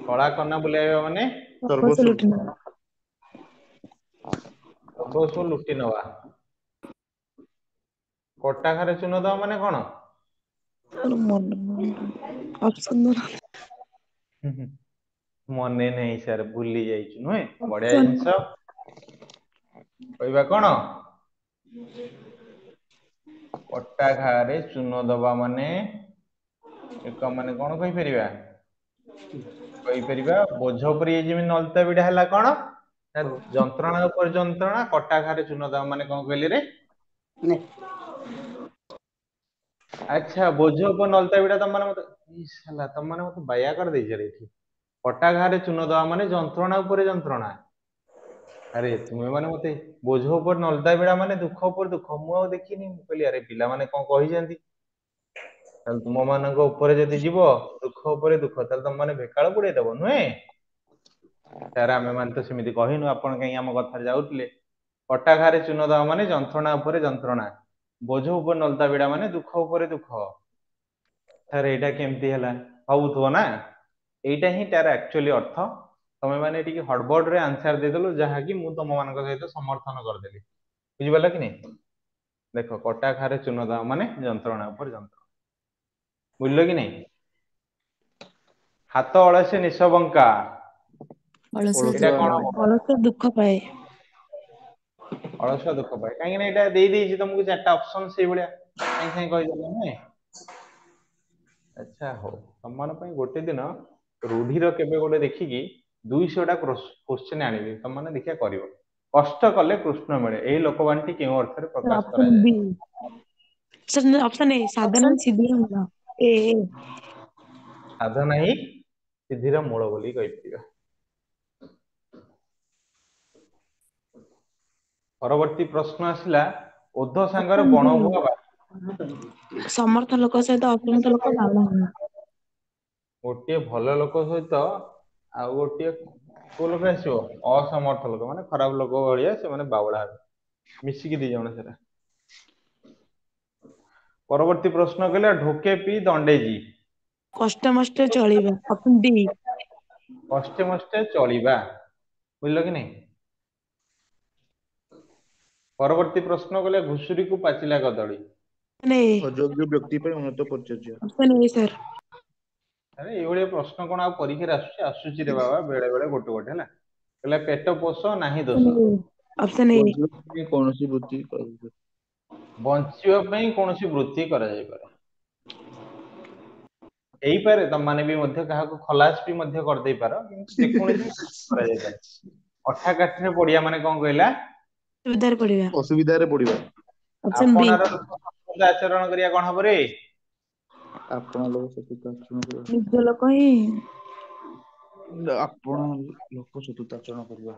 କଳା କନା ବୁଲେଇବା ମାନେ ସର୍ବସ୍ୱ ସର୍ବସ୍ୱ ଲୁଟି ନେବା। ସର୍ବସ୍ୱ ଲୁଟି ନବା। କଟା ଘାରେ ଚୂନ ଦବା ମାନେ କଣ? ଅପସନ ମନେ ନାହିଁ ସାର୍ ଭୁଲି ଯାଇଛି ନୁହେଁ। ବଢିଆ ଅପସନ ଜିନିଷ। କହିବା କଣ? କଟା ଘାରେ ଚୂନ ଦବା ମାନେ ଏକ ମାନେ କଣ କହିପାରିବା? କହିପାରିବା ବୋଝ ଉପରେ ଇଏ ଯେମିତି ନଳିତା ବିଡା ହେଲା କଣ? ନା ଯନ୍ତ୍ରଣା ଉପରେ ଯନ୍ତ୍ରଣା। କଟା ଘାରେ ଚୂନ ଦବା ମାନେ କଣ କହିଲେ ରେ? ଆଚ୍ଛା ବୋଝ ଉପରେ ନଳିତା ବିଡା ତମ ମାନେ ମତେ ଇସ୍ ସାଲା ତମ ମାନେ ମତେ ବାୟା କରିଦେଇଛ ରେ ଏଠି। କଟା ଘାରେ ଚୂନ ଦବା ମାନେ ଯନ୍ତ୍ରଣା ଉପରେ ଯନ୍ତ୍ରଣା। ଆରେ ତୁମେ ମାନେ ମତେ ବୋଝ ଉପରେ ନଳିତା ବିଡା ମାନେ ଦୁଃଖ ଉପରେ ଦୁଃଖ। ମୁଁ ଆଉ ଦେଖିନି ମୁଁ କହିଲି ଆରେ ପିଲାମାନେ କଣ କହିଛନ୍ତି। ତାହେଲେ ତୁମ ମାନଙ୍କ ଉପରେ ଯଦି ଯିବ ଦୁଃଖ ଉପରେ ଦୁଃଖ ତାହେଲେ ତମ ମାନେ ବେକାଳ ବୁଡେଇ ଦବ ନୁହେଁ। ସାର୍ ଆମେ ମାନେ ତ ସେମିତି କହିନୁ ଆପଣ କାହିଁ ଆମ କଥାରେ ଯାଉଥିଲେ। କଟା ଘାରେ ଚୂନ ଦବା ମାନେ ଯନ୍ତ୍ରଣା ଉପରେ ଯନ୍ତ୍ରଣା। ବୋଝ ଉପରେ ନଳିତା ବିଡା ମାନେ ଦୁଃଖ ଉପରେ ଦୁଃଖ। ସାର୍ ଏଇଟା କେମିତି ହେଲା ଭାବୁଥିବ ନା? ଏଇଟା ହିଁ ତାର ଆକ୍ଚୁଆଲି ଅର୍ଥ। ତମେ ମାନେ ଟିକେ ହଡବଡ ରେ ଆନ୍ସର ଦେଇଦେଲ ଯାହାକି ମୁଁ ତମ ମାନଙ୍କ ସହିତ ସମର୍ଥନ କରିଦେଲି। ବୁଝିପାରିଲ କି ନାଇଁ? ଦେଖ କଟା ଘାରେ ଚୂନ ଦବା ମାନେ ଯନ୍ତ୍ରଣା ଉପରେ ଯନ୍ତ୍ରଣା। ବୁଝିଲ କି ନାଇଁ? ହାତ ଅଳସେ ନିଶ ବଙ୍କା। ଅଳସୁଆ ଏଇଟା ଅଳସୁଆ କଣ ହବ? ଅଳସୁଆ ଦୁଃଖ ପାଏ। ଅଳସୁଆ ଦୁଃଖ ପାଏ। କାହିଁକି ନା ଏଇଟା ଦେଇଦେଇଛି ତମକୁ ଚାରିଟା ଅପସନ ସେଇଭଳିଆ ସାଙ୍ଗେ ସାଙ୍ଗେ କହିଦେଲ ନୁହେଁ। ଆଚ୍ଛା ହଉ ତମମାନଙ୍କ ପାଇଁ ଗୋଟେ ଦିନ ରୁଢିର କେବେ ଗୋଟେ ଦେଖିକି 200ଟା କୋଶ୍ଚିନ୍ ଆଣିବି ତମ ମାନେ ଦେଖିଆ କରିବ। କଷ୍ଟ କଲେ କୃଷ୍ଣ ମିଳେ ଏହି ଲୋକବାଣୀଟି କେଉଁ ଅର୍ଥରେ ପ୍ରକାଶ ଅପସନ କରାଯାଏ? ବି। ଅପସନ ଏ ସାଧନା ସିଧିର ମୂଳ। ଏ ସାଧନା ହିଁ ସିଦ୍ଧିର ମୂଳ ବୋଲି କହିପାରିବା। ପରବର୍ତ୍ତୀ ପ୍ରଶ୍ନ ଆସିଲା ଓଧ ସାଙ୍ଗରେ ଅପସନ ବଣ ବି। ଭୁଆ ବାହାରେ। ସମର୍ଥ ଲୋକ ସହିତ ଅସମର୍ଥ ଲୋକ ବାଉଳା ହୁଏ। ଗୋଟିଏ ଭଲ ଲୋକ ସହିତ ଆଉ ଗୋଟିଏ କୋଉ ଲୋକ ଆସିବ ଅସମର୍ଥ ଲୋକ ମାନେ ଖରାପ ଲୋକ ଭଳିଆ ସେମାନେ ବାଉଳା ହେବେ। ମିଶିକି ଦି ଜଣ ସେଟା। ପରବର୍ତ୍ତୀ ପ୍ରଶ୍ନ କହିଲା ଢୋକେ ପି ଦଣ୍ଡେ ଜୀ। କଷ୍ଟେ ମଷ୍ଟେ ଚଳିବା ଅପସନ ଡି। କଷ୍ଟେ ମଷ୍ଟେ ଚଳିବା ବୁଝିଲ କି ନାଇଁ? ପରବର୍ତ୍ତୀ ପ୍ରଶ୍ନ କଲେ ଘୁଷୁରୀକୁ ପାଚିଲା କଦଳୀ। ମାନେ ଅଯୋଗ୍ୟ ବ୍ୟକ୍ତି ପାଇଁ ଉନ୍ନତ ପରିଚର୍ଯା। ଅପସନ ଏ ସାର୍। ଆରେ ଏଇଭଳିଆ ପ୍ରଶ୍ନ କଣ ଆଉ ପରୀକ୍ଷାରେ ଆସୁଛି ରେ ବାବା ବେଳେ ବେଳେ ଗୋଟେ ହେଲା। କହିଲେ ପେଟ ପୋଷ ନାହିଁ ଦୋଷ। ଅପସନ ଏ। ବଞ୍ଚିବା ପାଇଁ କୌଣସି ବୃତ୍ତି କରାଯାଏ। ବଞ୍ଚିବା ପାଇଁ କୌଣସି ବୃତ୍ତି କରାଯାଇପାରେ। ହେଇପାରେ ତମମାନେ ବି ମଧ୍ୟ କାହାକୁ ଖଲାସ ବି ମଧ୍ୟ କରିଦେଇପାର, କିନ୍ତୁ ଯେକୌଣସି କରାଯାଇପାରେ। ଅଠା କାଠିରେ ପଡିଆ ମାନେ କଣ କହିଲା? ସୁବିଧାରେ ପଡିବା। ଅସୁବିଧାରେ ପଡିବା। ଅପସନ ବି। ଆପଣାର ସତୁକ ଆଚରଣ କରିବା କଣ ହବ ରେ? ଆପଣ ଲୋକ ସତୁକ ଆଚରଣ କରିବା। ନିଜ ଲୋକ ହିଁ ଆପଣ ଲୋକ ସତୁକ ଆଚରଣ କରିବା।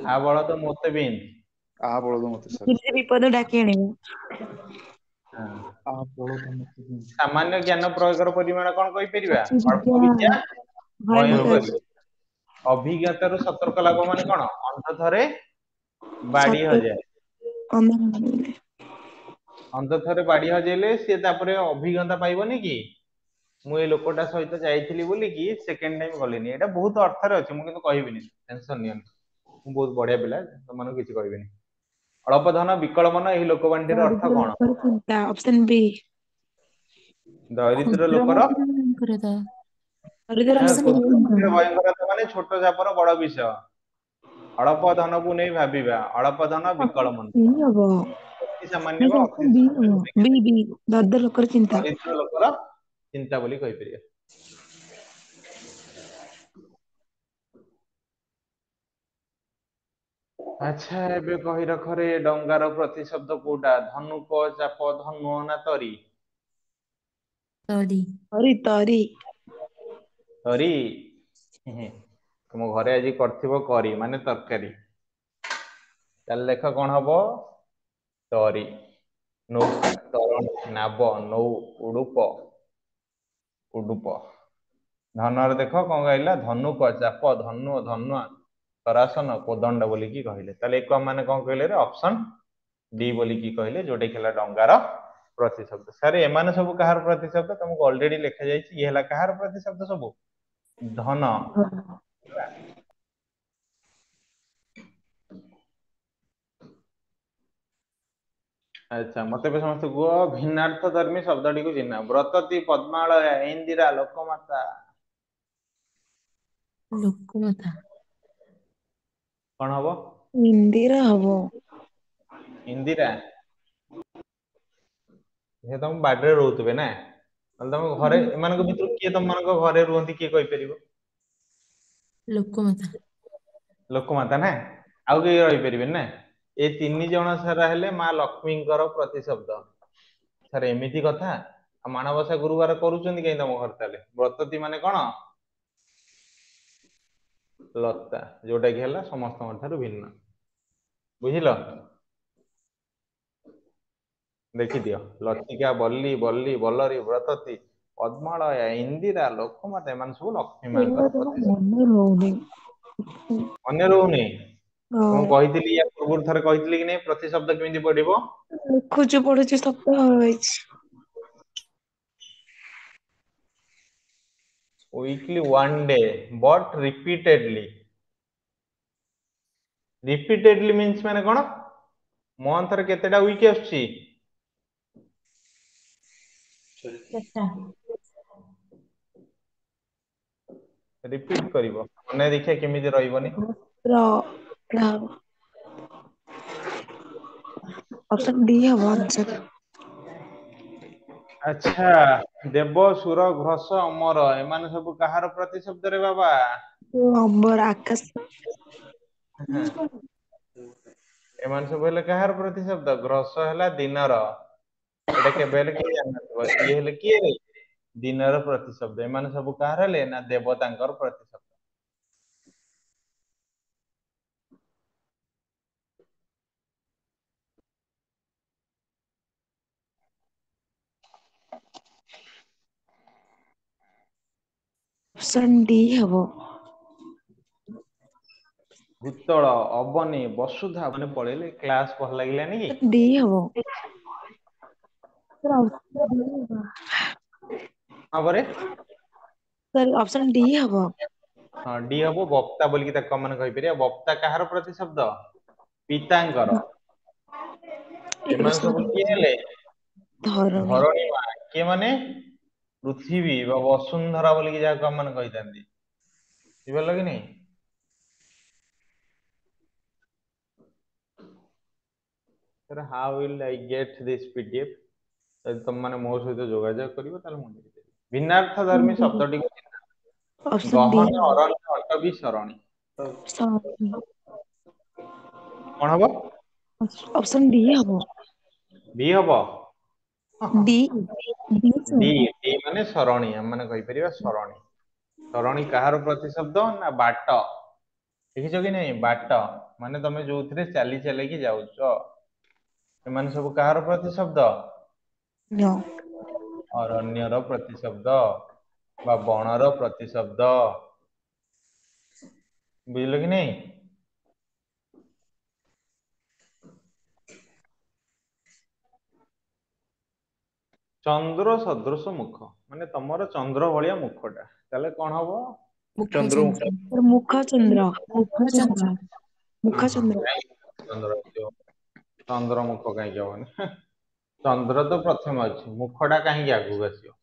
ଆ ବଳଦ ମୋତେ ବିନ୍ଧ। ଆ ବଳଦ ମତେ ସାଜ। ବିପଦ ଡାକି ଆଣିବା। ଆ ବଳଦ ମତେ ବିନ୍ଧ। ସାମାନ୍ୟ ଜ୍ଞାନ ପ୍ରୟୋଗର ପରିମାଣ କଣ କହିପାରିବା? ଅତି ଅଳ୍ପ ବିଦ୍ୟା ବିଦ୍ୟା ଭୟଙ୍କର। ଭୟଙ୍କରୀ। ଅଭିଜ୍ଞତାରୁ ସତର୍କ ଲାଭ ମାନେ କଣ? ଅନ୍ଧ ଥରେ ବାଡି ସତ୍ୟ ହଜାଏ। ଅନ୍ଧ ଅନ୍ଧ ଥରେ ବାଡି ହଜେଇଲେ ସିଏ ତାପରେ ଅଭିଜ୍ଞତା ପାଇବନି କି? ମୁଁ ଏଇ ଲୋକଟା ସହିତ ଯାଇଥିଲି ବୋଲିକି ସେକେଣ୍ଡ ଟାଇମ ଗଲିନି। ଏଇଟା ବହୁତ ଅର୍ଥରେ ଅଛି, ମୁଁ କିନ୍ତୁ କହିବିନି, ଟେନସନ ନିଅନି। ମୁଁ ବହୁତ ବଢିଆ ପିଲା, ତମମାନଙ୍କୁ କିଛି କହିବିନି। ଅଳପ ଧନ ବିକଳ ମନ, ଏହି ଲୋକବାଣୀଟିର ଅର୍ଥ ଦରିଦ୍ର କଣ? ଲୋକର ଚିନ୍ତା। ଅପସନ ବି। ଦରିଦ୍ର କ୍ଷୁଦ୍ର ଲୋକର ମତିର ଭୟଙ୍କରତା। ଦରିଦ୍ର ଅପସନ ଲୋକର ଚିନ୍ତା। ଭୟଙ୍କରତା ମାନେ ଛୋଟ ସାପର ବଡ ବିଷ। ଅଳପ ଧନକୁ ନେଇ ଭାବିବା, ଅଳପ ଧନ ବିକଳ ମନ। ବି ହବ। ଅତି ସାମାନ୍ୟ ନାଇଁ ବା ଅତି ଅପସନ ବି ହବ। ବି ଦରିଦ୍ର ଲୋକର ଚିନ୍ତା। ଦରିଦ୍ର ଲୋକର ଚିନ୍ତା ବୋଲି କହିପାରିବା। ଆଚ୍ଛା ଏବେ କହି ରଖରେ ଡଙ୍ଗାର ପ୍ରତିଶବ୍ଦ କୋଉଟା? ଧନୁକ, ଚାପ, ଧନୁ ନା ତରି? ତରି। ତରି। ତରି। ତୁମ ଘରେ ଆଜି କରିଥିବ କରି ମାନେ ତରକାରୀ। ତାହେଲେ ଲେଖ କଣ ହବ? ତରି। ନୌକା, ତରଣୀ, ନାବ, ନୌ, ଉଡୁପ। ଉଡୁପ। ଧନରେ ଦେଖ କଣ କହିଲା? ଧନୁକ, ଚାପ, ଧନୁ, ଧନୁଆ, ତରାସନ, କୋଦଣ୍ଡ ବୋଲିକି କହିଲେ। ତାହେଲେ ଏକ ମାନେ କଣ କହିଲେ? ଅପସନ ଡି ବୋଲିକି କହିଲେ, ଯୋଉଟା କି ହେଲା ଡଙ୍ଗାର ପ୍ରତିଶବ୍ଦ। ସାର୍ ଏମାନେ ସବୁ କାହାର ପ୍ରତିଶବ୍ଦ? ତମକୁ ଅଲରେଡି ଲେଖା ଯାଇଛି। ଇଏ ହେଲା କାହାର ପ୍ରତିଶବ୍ଦ ସବୁ? ଧନ। ଆଚ୍ଛା ମତେ ଏବେ ସମସ୍ତେ କୁହ, ଭିନ୍ନାର୍ଥ ଧର୍ମୀ ଶବ୍ଦଟିକୁ ଚିହ୍ନ। ବ୍ରତତୀ, ପଦ୍ମାଳୟା, ଇନ୍ଦିରା, ଲୋକମାତା। ଲୋକମାତା। କଣ ହବ? ଇନ୍ଦିରା ହବ। ଇନ୍ଦିରା। ସେ ତମ ବାଡିରେ ରହୁଥିବେ ନା? ତାହେଲେ ତମ ଘରେ ଏମାନଙ୍କ ଭିତରୁ କିଏ ତମମାନଙ୍କ ଘରେ ରୁହନ୍ତି କିଏ କହିପାରିବ? ଲୋକମାତା। ଲୋକମାତା ନା? ଆଉ କେହି ରହିପାରିବେନି ନା? ଏ ତିନି ଜଣ ସାରା ହେଲେ ମା ଲକ୍ଷ୍ମୀଙ୍କର ପ୍ରତିଶବ୍ଦ। ସାର୍ ଏମିତି କଥା? ଆଉ ମାଣବସା ଗୁରୁବାର କରୁଛନ୍ତି କାହିଁ ତମ ଘରେ ତାହେଲେ? ବ୍ରତତୀ ମାନେ କଣ? ଲତା, ଯୋଉଟା କି ହେଲା ସମସ୍ତଙ୍କ ଠାରୁ ଭିନ୍ନ। ବୁଝିଲ? ଦେଖିଦିଅ, ଲତିକା, ବଲ୍ଲୀ, ବଲ୍ଲୀ, ବଲ୍ଲରୀ, ବ୍ରତତୀ, ପଦ୍ମାଳୟା, ଇନ୍ଦିରା, ଲୋକମାତା, ଏମାନେ ସବୁ ଲକ୍ଷ୍ମୀ ଏଇଗୁରା ମାଙ୍କର ଜମା ପ୍ରତିଶବ୍ଦ। ମନେ ରହୁନି। ମନେ ରହୁନି? ହଁ। ମୁଁ କହିଥିଲି ୟା ପୂର୍ବରୁ ଥରେ କହିଥିଲି କି ନାଇଁ ପ୍ରତିଶବ୍ଦ କେମିତି ପଡିବ? ଲେଖୁଛୁ ପଢୁଛୁ ଶବ୍ଦ ହେଇଯାଇଛି। Weekly one day, but repeatedly. Repeatedly means ମାନେ କଣ? ମନ୍ଥରେ କେତେଟା ୱିକ୍ ଆସୁଛି? ଚାରିଟା। ରିପିଟ କରିବ, ମନେ ଦେଖିଆ କେମିତି ରହିବନି। ଅପସନ ଡି ହବ ଆନ୍ସର। ଆଚ୍ଛା ଦେବ, ସୁର, ଘୋଷ, ଅମର, ଏମାନେ ସବୁ କାହାର ପ୍ରତିଶବ୍ଦରେ ବାବା? ଅମ୍ବର, ଆକାଶ। ଏମାନେ ସବୁ ହେଲେ କାହାର ପ୍ରତିଶବ୍ଦ? ଗ୍ରସ ହେଲା ଦିନର। ଏଇଟା କେବେ ହେଲେ କେହି ଜାଣିନଥିବ। ଇଏ ହେଲେ କିଏ? ଦିନର ପ୍ରତିଶବ୍ଦ। ଏମାନେ ସବୁ କାହାର ହେଲେ? ନା ଦେବତାଙ୍କର ପ୍ରତିଶବ୍ଦ। ଅପସନ ଡି ହବ। ଭୂତଳ, ଅବନୀ, ବସୁଧା ମାନେ ପଳେଇଲେ କ୍ଲାସ ଭଲ ଲାଗିଲାନି କି? ଡି ହବ। ତାପରେ ଅପସନ ଡି ହବ। ହଁ ଡି ହବ, ବକ୍ତା ବୋଲିକି ତାକୁ ମାନେ କହିପାରିବା। ବକ୍ତା କାହାର ପ୍ରତିଶବ୍ଦ? ପିତାଙ୍କର। ଏଗୁରା ଏମାନେ ସବୁ କିଏ ହେଲେ? ଧରଣୀ। ଧରଣୀ ମା। କିଏ ମାନେ? ପୃଥିବୀ ବା ବସୁନ୍ଧରା ବୋଲିକି ଯାହାକୁ ଆମେ ମାନେ କହିଥାନ୍ତି। ବୁଝିପାରିଲ କି ନାଇଁ? sir how will I get this PDF? ଯଦି ତମମାନେ ମୋ ସହିତ ଯୋଗାଯୋଗ କରିବ ତାହେଲେ ମୁଁ ଦେଇଦେବି। ଭିନ୍ନାର୍ଥ ଧର୍ମୀ ଶବ୍ଦଟିକୁ ଅପସନ ଡି ଗହନ ଅରଣ୍ୟ ଅଟବୀ ସରଣୀ। ତ କଣ ହବ? ଅପସନ ଡି ହବ। ବି ହବ। ଡି ଡି ଡି ଡି ମାନେ ସରଣୀ, ଆମେ ମାନେ କହିପାରିବା ସରଣୀ। ସରଣୀ କାହାର ପ୍ରତିଶବ୍ଦ ନା ବାଟ। ଦେଖିଛ କି ନାଇଁ ବାଟ ମାନେ ତମେ ଯୋଉଥିରେ ଚାଲି ଚାଲିକି ଯାଉଛ, ସେମାନେ ସବୁ କାହାର ପ୍ରତିଶବ୍ଦ? ଅରଣ୍ୟର ପ୍ରତିଶବ୍ଦ ବା ବଣର ପ୍ରତିଶବ୍ଦ। ବୁଝିଲ କି ନାଇଁ? ଚନ୍ଦ୍ର ସଦୃଶ ମୁଖ ମାନେ ତମର ଚନ୍ଦ୍ର ଭଳିଆ ମୁଖଟା, ତାହେଲେ କଣ ହବ? ଚନ୍ଦ୍ରମୁଖୀ। ମୁଖ ଚନ୍ଦ୍ର ମୁଖଚନ୍ଦ୍ର। ମୁଖଚନ୍ଦ୍ର। ଚନ୍ଦ୍ର ଆସିବ। ଚନ୍ଦ୍ରମୁଖ କାହିଁକି ହବନି? ଚନ୍ଦ୍ର ତ ପ୍ରଥମେ ଅଛି, ମୁଖଟା କାହିଁକି ଆଗକୁ ଆସିବ?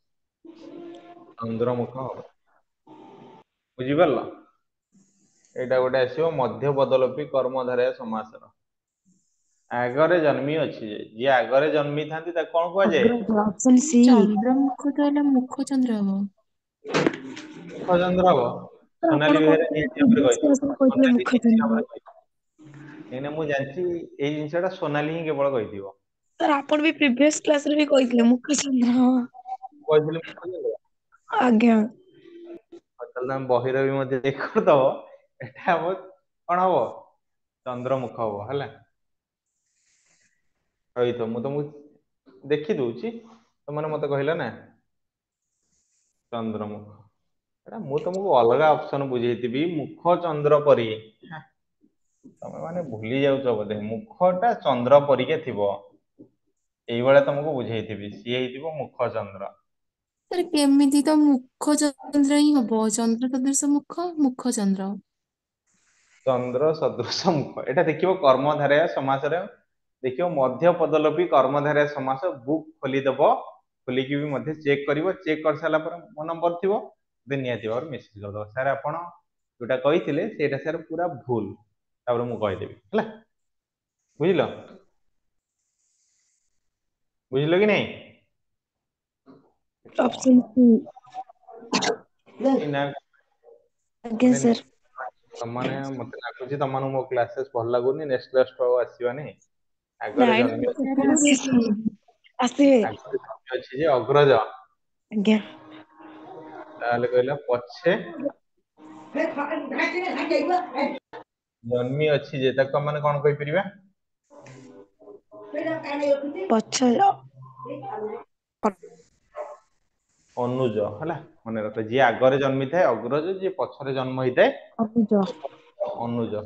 ଚନ୍ଦ୍ରମୁଖ ହବ। ବୁଝିପାରିଲ? ଏଇଟା ଗୋଟେ ଆସିବ ମଧ୍ୟ ପଦଲୋପୀ କର୍ମଧାରୟ ସମାସର। ଆଗରେ ଜନ୍ମି ଅଛି, ଯିଏ ଆଗରେ ଜନ୍ମିଥାନ୍ତି ତାକୁ କଣ କୁହାଯାଏ? ଅପସନ ସି ଚନ୍ଦ୍ରମୁଖ ତ ହେଲା ମୁଖଚନ୍ଦ୍ର ହବ। ମୁଖ ଚନ୍ଦ୍ର ହବ। ଆପଣ ସୋନାଲି ବେହେରା ନିହାତି ଭାବରେ କହିଥିବ। କହିଥିଲେ ସୋନାଲି ମୁଖ ନିହାତି ଚନ୍ଦ୍ର। ଭାବରେ କହିଥିବ। କାହିଁକିନା ମୁଁ ଜାଣିଛି ଏଇ ଜିନିଷଟା ସୋନାଲି ହିଁ କେବଳ କହିଥିବ। ସାର୍ ଆପଣ ବି ପ୍ରିଭିୟସ କ୍ଲାସରେ ବି କହିଥିଲେ ମୁଖ ଚନ୍ଦ୍ର। କହିଥିଲି ମୁଖ ଚନ୍ଦ୍ର। ଆଜ୍ଞା। ତାହେଲେ ତମେ ବହିର ବି ମଧ୍ୟ ଚେକ୍ କରିଦବ, ଏଟା ହବ କଣ ହବ? ଚନ୍ଦ୍ରମୁଖ ହବ ହେଲା। ରହିଥ ମୁଁ ତମକୁ ଦେଖି ଦଉଛି, ତମେ ମତେ କହିଲ ନା ଚନ୍ଦ୍ରମୁଖ। ଏଟା ମୁଁ ତମକୁ ଅଲଗା ଅପସନ ବୁଝେଇଥିବି ମୁଖ ଚନ୍ଦ୍ର ପରି। ତମେ ମାନେ ଭୁଲି ଯାଉଛ ବୋଧେ, ମୁଖଟା ଚନ୍ଦ୍ର ପରିକା ଥିବ। ଏଇଭଳିଆ ତମକୁ ବୁଝେଇଥିବି, ସିଏ ହେଇଥିବ ମୁଖ ଚନ୍ଦ୍ର। ତାର କେମିତି ତ ମୁଖଚନ୍ଦ୍ର ହିଁ ହବ, ଚନ୍ଦ୍ର ସଦୃଶ ମୁଖ ମୁଖଚନ୍ଦ୍ର। ଚନ୍ଦ୍ର ସଦୃଶ ମୁଖ, ଏଟା ଦେଖିବ କର୍ମଧାରୟ ସମାସରେ ଦେଖିବ ମଧ୍ୟ ପଦଲୋପୀ କର୍ମଧାରୟ ସମାସ। ବୁକ୍ ଖୋଲିଦବ, ଖୋଲିକି ବି ମଧ୍ୟ ଚେକ୍ କରିବ। ଚେକ୍ କରିସାରିଲା ପରେ ମୋ ନମ୍ବର ଥିବ, ନିହାତି ଭାବରେ ମେସେଜ କରିଦବ, ସାର୍ ଆପଣ ଯୋଉଟା କହିଥିଲେ ସେଇଟା ସାର୍ ପୁରା ଭୁଲ, ତାପରେ ମୁଁ କହିଦେବି ହେଲା। ବୁଝିଲ? ବୁଝିଲ କି ନାଇଁ? Option C. ନା ଆଜ୍ଞା ସାର୍। ତମମାନେ ମତେ ଲାଗୁଛି ତମମାନଙ୍କୁ ମୋ କ୍ଲାସେସ୍ ଭଲ ଲାଗୁନି, ନେକ୍ସଟ କ୍ଲାସ କୁ ଆଉ ଆସିବାନି। ଆଗରେ ନାଇଁ ଜନ୍ମି ଆସିବେ। ଆଗରେ ଜନ୍ମି ଅଛି ଯେ ଅଗ୍ରଜ, ଆଜ୍ଞା। ତାହେଲେ କହିଲା ପଛେ ଜନ୍ମି ଅଛି ଯେ, ତାକୁ ଆମେ ମାନେ କଣ କହିପାରିବା? ପଛ ଅନୁଜ ହେଲା। ମନେ ରଖ, ଯିଏ ଆଗରେ ଜନ୍ମିଥାଏ ଅଗ୍ରଜ, ଯିଏ ପଛରେ ଜନ୍ମ ହେଇଥାଏ ଅନୁଜ। ଅନୁଜ।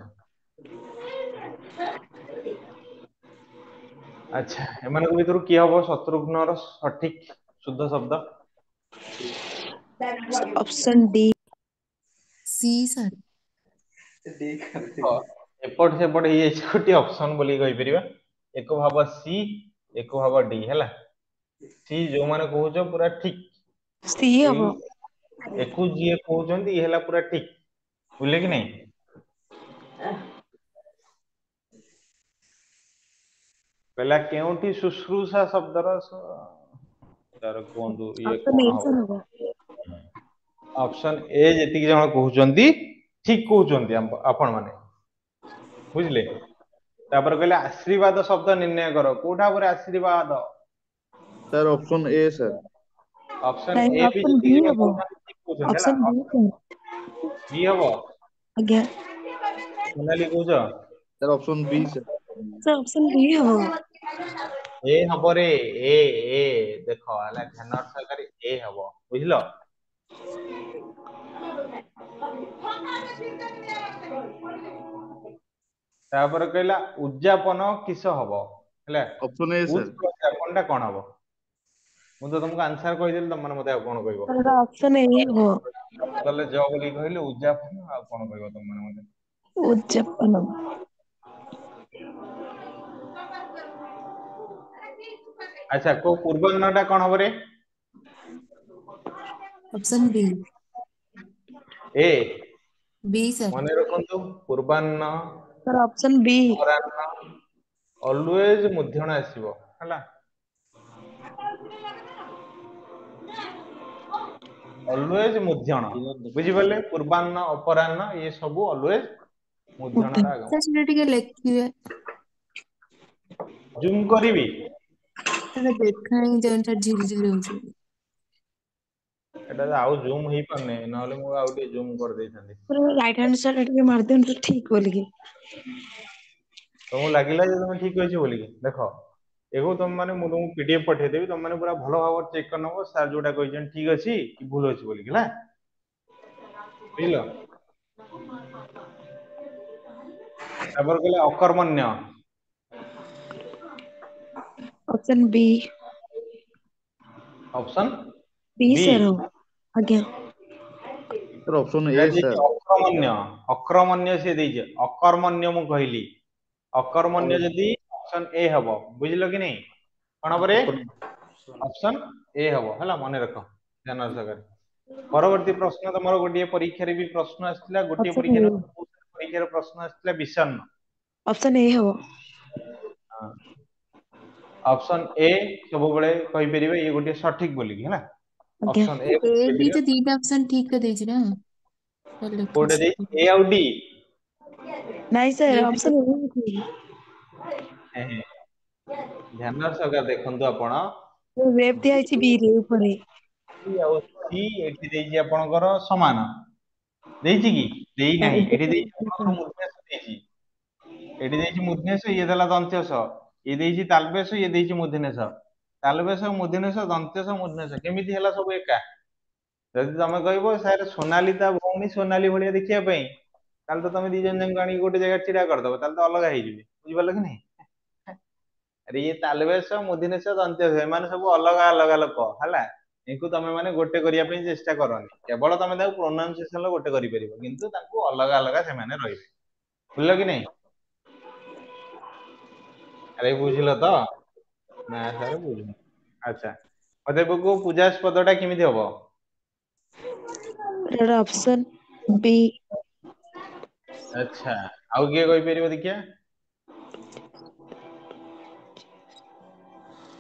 ଆଚ୍ଛା, ଏମାନଙ୍କ ଭିତରୁ କିଏ ହବ ଶତ୍ରୁଘ୍ନର ସଠିକ ଶୁଦ୍ଧ ଶବ୍ଦ? Option D. C sir. ଏପଟ ସେପଟ ହେଇଯାଇଛି, ଗୋଟିଏ ଅପସନ ବୋଲି କହିପାରିବା। ଏକ ଭାବ ସି, ଏକ ଭାବ ଡି ହେଲା। ସି ଯୋଉମାନେ କହୁଛ ପୁରା ସି ଠିକ। ହବ। ଏଇ ଏକୁ ଯିଏ କହୁଛନ୍ତି ଇଏ ହେଲା ପୁରା ଠିକ, ବୁଝିଲେ କି ନାଇଁ? କହିଲା କେଉଁଠି ଶୁଶ୍ରୂଷା ଶବ୍ଦର ତାର କୁହନ୍ତୁ ଇଏ ଅପସନ ଏ କଣ ସାର୍ ହବ? ଅପସନ ଏ ଯେତିକି ଜଣ କହୁଛନ୍ତି ଠିକ କହୁଛନ୍ତି ଆପଣ ମାନେ, ବୁଝିଲେ? ତାପରେ କହିଲେ ଆଶୀର୍ବାଦ ଶବ୍ଦ ନିର୍ଣ୍ଣୟ କର, କୋଉଟା ଉପରେ ଆଶୀର୍ବାଦ? ସାର୍ ଅପସନ ଏ ସାର୍। ଅପସନ ନାଇଁ ଏ ବି ଅପସନ ବି ଯେତିକି ଜଣ ହବ। କହୁଛନ୍ତି ଠିକ କହୁଛନ୍ତି ହେଲା। ଅପସନ ବି ବି ହବ? ଆଜ୍ଞା। ସୋନାଲି କହୁଛ? ସାର୍ ଅପସନ ବି ସାର୍। ସାର୍ ଅପସନ ବି ହବ। ଏ ହବରେ, ଏ ଦେଖ ହେଲା, ଧ୍ୟାନ ସହକାରେ ଏ ହବ, ବୁଝିଲ? ତାପରେ କହିଲା ଉଯାପନ କିସ ହବ ହେଲା। ଅପସନ ଏ ସାର୍। ଉଯାପନ ଟା କଣ ହବ? ମୁଁ ତ ତମକୁ ଆନ୍ସର କହିଦେଲି, ତମ ମତେ ଆଉ କଣ କହିବ? ସାର୍ ଅପସନ ଏ ହବ। ତାହେଲେ ଜ ବୋଲି କହିଲେ ଉଯାପନ, ଆଉ କଣ କହିବ ତମ ମାନେ ମତେ? ଉଯାପନ। ଆଚ୍ଛା, କୋଉ ପୂର୍ବର୍ଣ୍ଣ ଟା କଣ ହବ ରେ? ଅପସନ ବି। ଏ। ବି ସାର୍। ମନେ ରଖନ୍ତୁ ପୂର୍ବାହ୍ନ, ସାର୍ ଅପସନ ବି। ଅପରାହ୍ନ, always ମୁଧ୍ୟଣ ଆସିବ ହେଲା always ମୁଧ୍ୟଣ ବୁଝିପାରିଲେ ପୂର୍ବାହ୍ନ ଅପରାହ୍ନ ये ସବୁ always ମୁଧ୍ୟଣ ଟା ଆଗ ସାର୍ ସେଟା ଟିକେ ଲେଖିବେ। ଜୁମ୍ କରିବି ସେଟା ଦେଖା ହିଁ ଯାଉନି ସାର୍, ଝିରି ଝିରି ହଉଛି। ଏଟା ତ ଆଉ ଜୁମ୍ ହେଇପାରୁନି ନହେଲେ ମୁଁ ଆଉ ଟିକେ ଜୁମ୍ କରିଦେଇଥାନ୍ତି ରାଇଟ୍ ହ୍ୟାଣ୍ଡ ସାଇଡ୍ ଟିକେ ମାରିଦିଅନ୍ତୁ ଠିକ ବୋଲିକି। ତମକୁ ଲାଗିଲା ଯେ ତମେ ଠିକ ଅଛି ବୋଲିକି ଦେଖ ଏଗो ତମ ମାନେ ମୁଁ ତମକୁ PDF ପଠେଇଦେବି ତମ ମାନେ ପୁରା ଭଲ ଭାବରେ ଚେକ୍ କରିନବ ସାର୍ ଯୋଉଟା କହିଛନ୍ତି ଠିକ ଅଛି କି ଭୁଲ ଅଛି ବୋଲିକି ହେଲା ବୁଝିଲ ତାପରେ କହିଲେ ଅକର୍ମଣ୍ୟ ଅପସନ୍ ବି। ଅପସନ ବି ବି ସାର୍ ହବ। ଆଜ୍ଞା। ସାର୍ ଅପସନ ଏ ଏଟା ଦେଇଛି ସାର୍। ଅକ୍ରମଣ୍ୟ ଅକ୍ରମଣ୍ୟ ସିଏ ଦେଇଛି ଅକର୍ମଣ୍ୟ ମୁଁ କହିଲି ଅକର୍ମଣ୍ୟ ଯଦି ଅପସନ ଏ ହବ ବୁଝିଲ କି ନାଇଁ କଣ ପରେ ଅପସନ ଏ ହବ ହେଲା ମନେ ରଖ ଧ୍ୟାନ ସହକାରେ ପରବର୍ତ୍ତୀ ପ୍ରଶ୍ନ ତମର ଗୋଟିଏ ପରୀକ୍ଷାରେ ବି ପ୍ରଶ୍ନ ଆସିଥିଲା ଗୋଟିଏ ଅପସନ୍ ଏ। ପରୀକ୍ଷାରେ ପରୀକ୍ଷାର ପ୍ରଶ୍ନ ଆସିଥିଲା ବିଷଣ୍ଣ ଅପସନ୍ ଏ ହବ। ଅପସନ ଏ ସବୁବେଳେ କହିପାରିବେ ଇଏ ଗୋଟିଏ ସଠିକ ବୋଲିକି ହେଲା ଆଜ୍ଞା। ଅପସନ ଏ ଏ ବି କହିପାରିବେ ତ ଦିଟା ଅପସନ ଠିକ ତ ଦେଇଛି ନା, ସାର୍ କୋଉଟା ଲେଖୁଛି। ଦେଇଛି ଏ ଆଉ ଡି ନାଇଁ ସାର୍ ଏ ବି ତ ଅପସନ୍ ଏ। ଧ୍ୟାନ ସହକାରେ ଦେଖନ୍ତୁ ଆପଣ ରେଫ୍ ଦିଆ ହେଇଛି ବି ରେ ଉପରେ। B ଆଉ C ଏଠି ଦେଇଛି ଆପଣଙ୍କର ସମାନ ଦେଇଛି କି ଦେଇନାହିଁ ଏଠି ଦେଇଛି ଆପଣଙ୍କର ମୂର୍ଧନ୍ୟ ଦେଇଛି ଏଠି ଦେଇଛି ମୂର୍ଧନ୍ୟ ଇଏ ଦେଲା ଦନ୍ତ୍ୟସ ଇଏ ଦେଇଛି ତାଲବେଶ ଇଏ ଦେଇଛି ମୂର୍ଧନ୍ୟ ତାଲବେଶ ମୂର୍ଧନ୍ୟ ଦନ୍ତ୍ୟସ ମୂର୍ଧନ୍ୟ କେମିତି ହେଲା ସବୁ ଏକା ଯଦି ତମେ କହିବ ସାର୍ ସୋନାଲି ତା ଭଉଣୀ ସୋନାଲି ଭଳିଆ ଦେଖିବା ପାଇଁ ତାହେଲେ ତ ତମେ ଦି ଜଣ ଯାକ ଆଣିକି ଗୋଟେ ଜାଗାରେ ଛିଡା କରିଦବ ତାହେଲେ ତ ଅଲଗା ହେଇଯିବେ ବୁଝିପାରିଲ କି ନାଇଁ ଆରେ ଇଏ ତାଲବେଶ ମୂର୍ଧନ୍ୟ ଦନ୍ତ୍ୟସ ଏମାନେ ସବୁ ଅଲଗା ଅଲଗା ଲୋକ ହେଲା ୟାଙ୍କୁ ତମେ ମାନେ ଗୋଟେ କରିବା ପାଇଁ ଚେଷ୍ଟା କରନି କେବଳ ତମେ ତାକୁ ପ୍ରୋନାଉନସିଏସନ ଗୋଟେ କରିପାରିବ କିନ୍ତୁ ତାଙ୍କୁ ଅଲଗା ଅଲଗା ସେମାନେ ରହିବେ ବୁଝିଲ କି ନାଇଁ ଆରେ ବୁଝିଲ ତ ନା ସାର୍ ବୁଝୁନ ଆଚ୍ଛା ମତେ କୁହ ପୂଜାସ୍ପଦ ଟା କେମିତି ହବ ଏଟା ଅପସନ୍ ବି। ଆଚ୍ଛା ଆଉ କିଏ କହିପାରିବ ଦେଖିଆ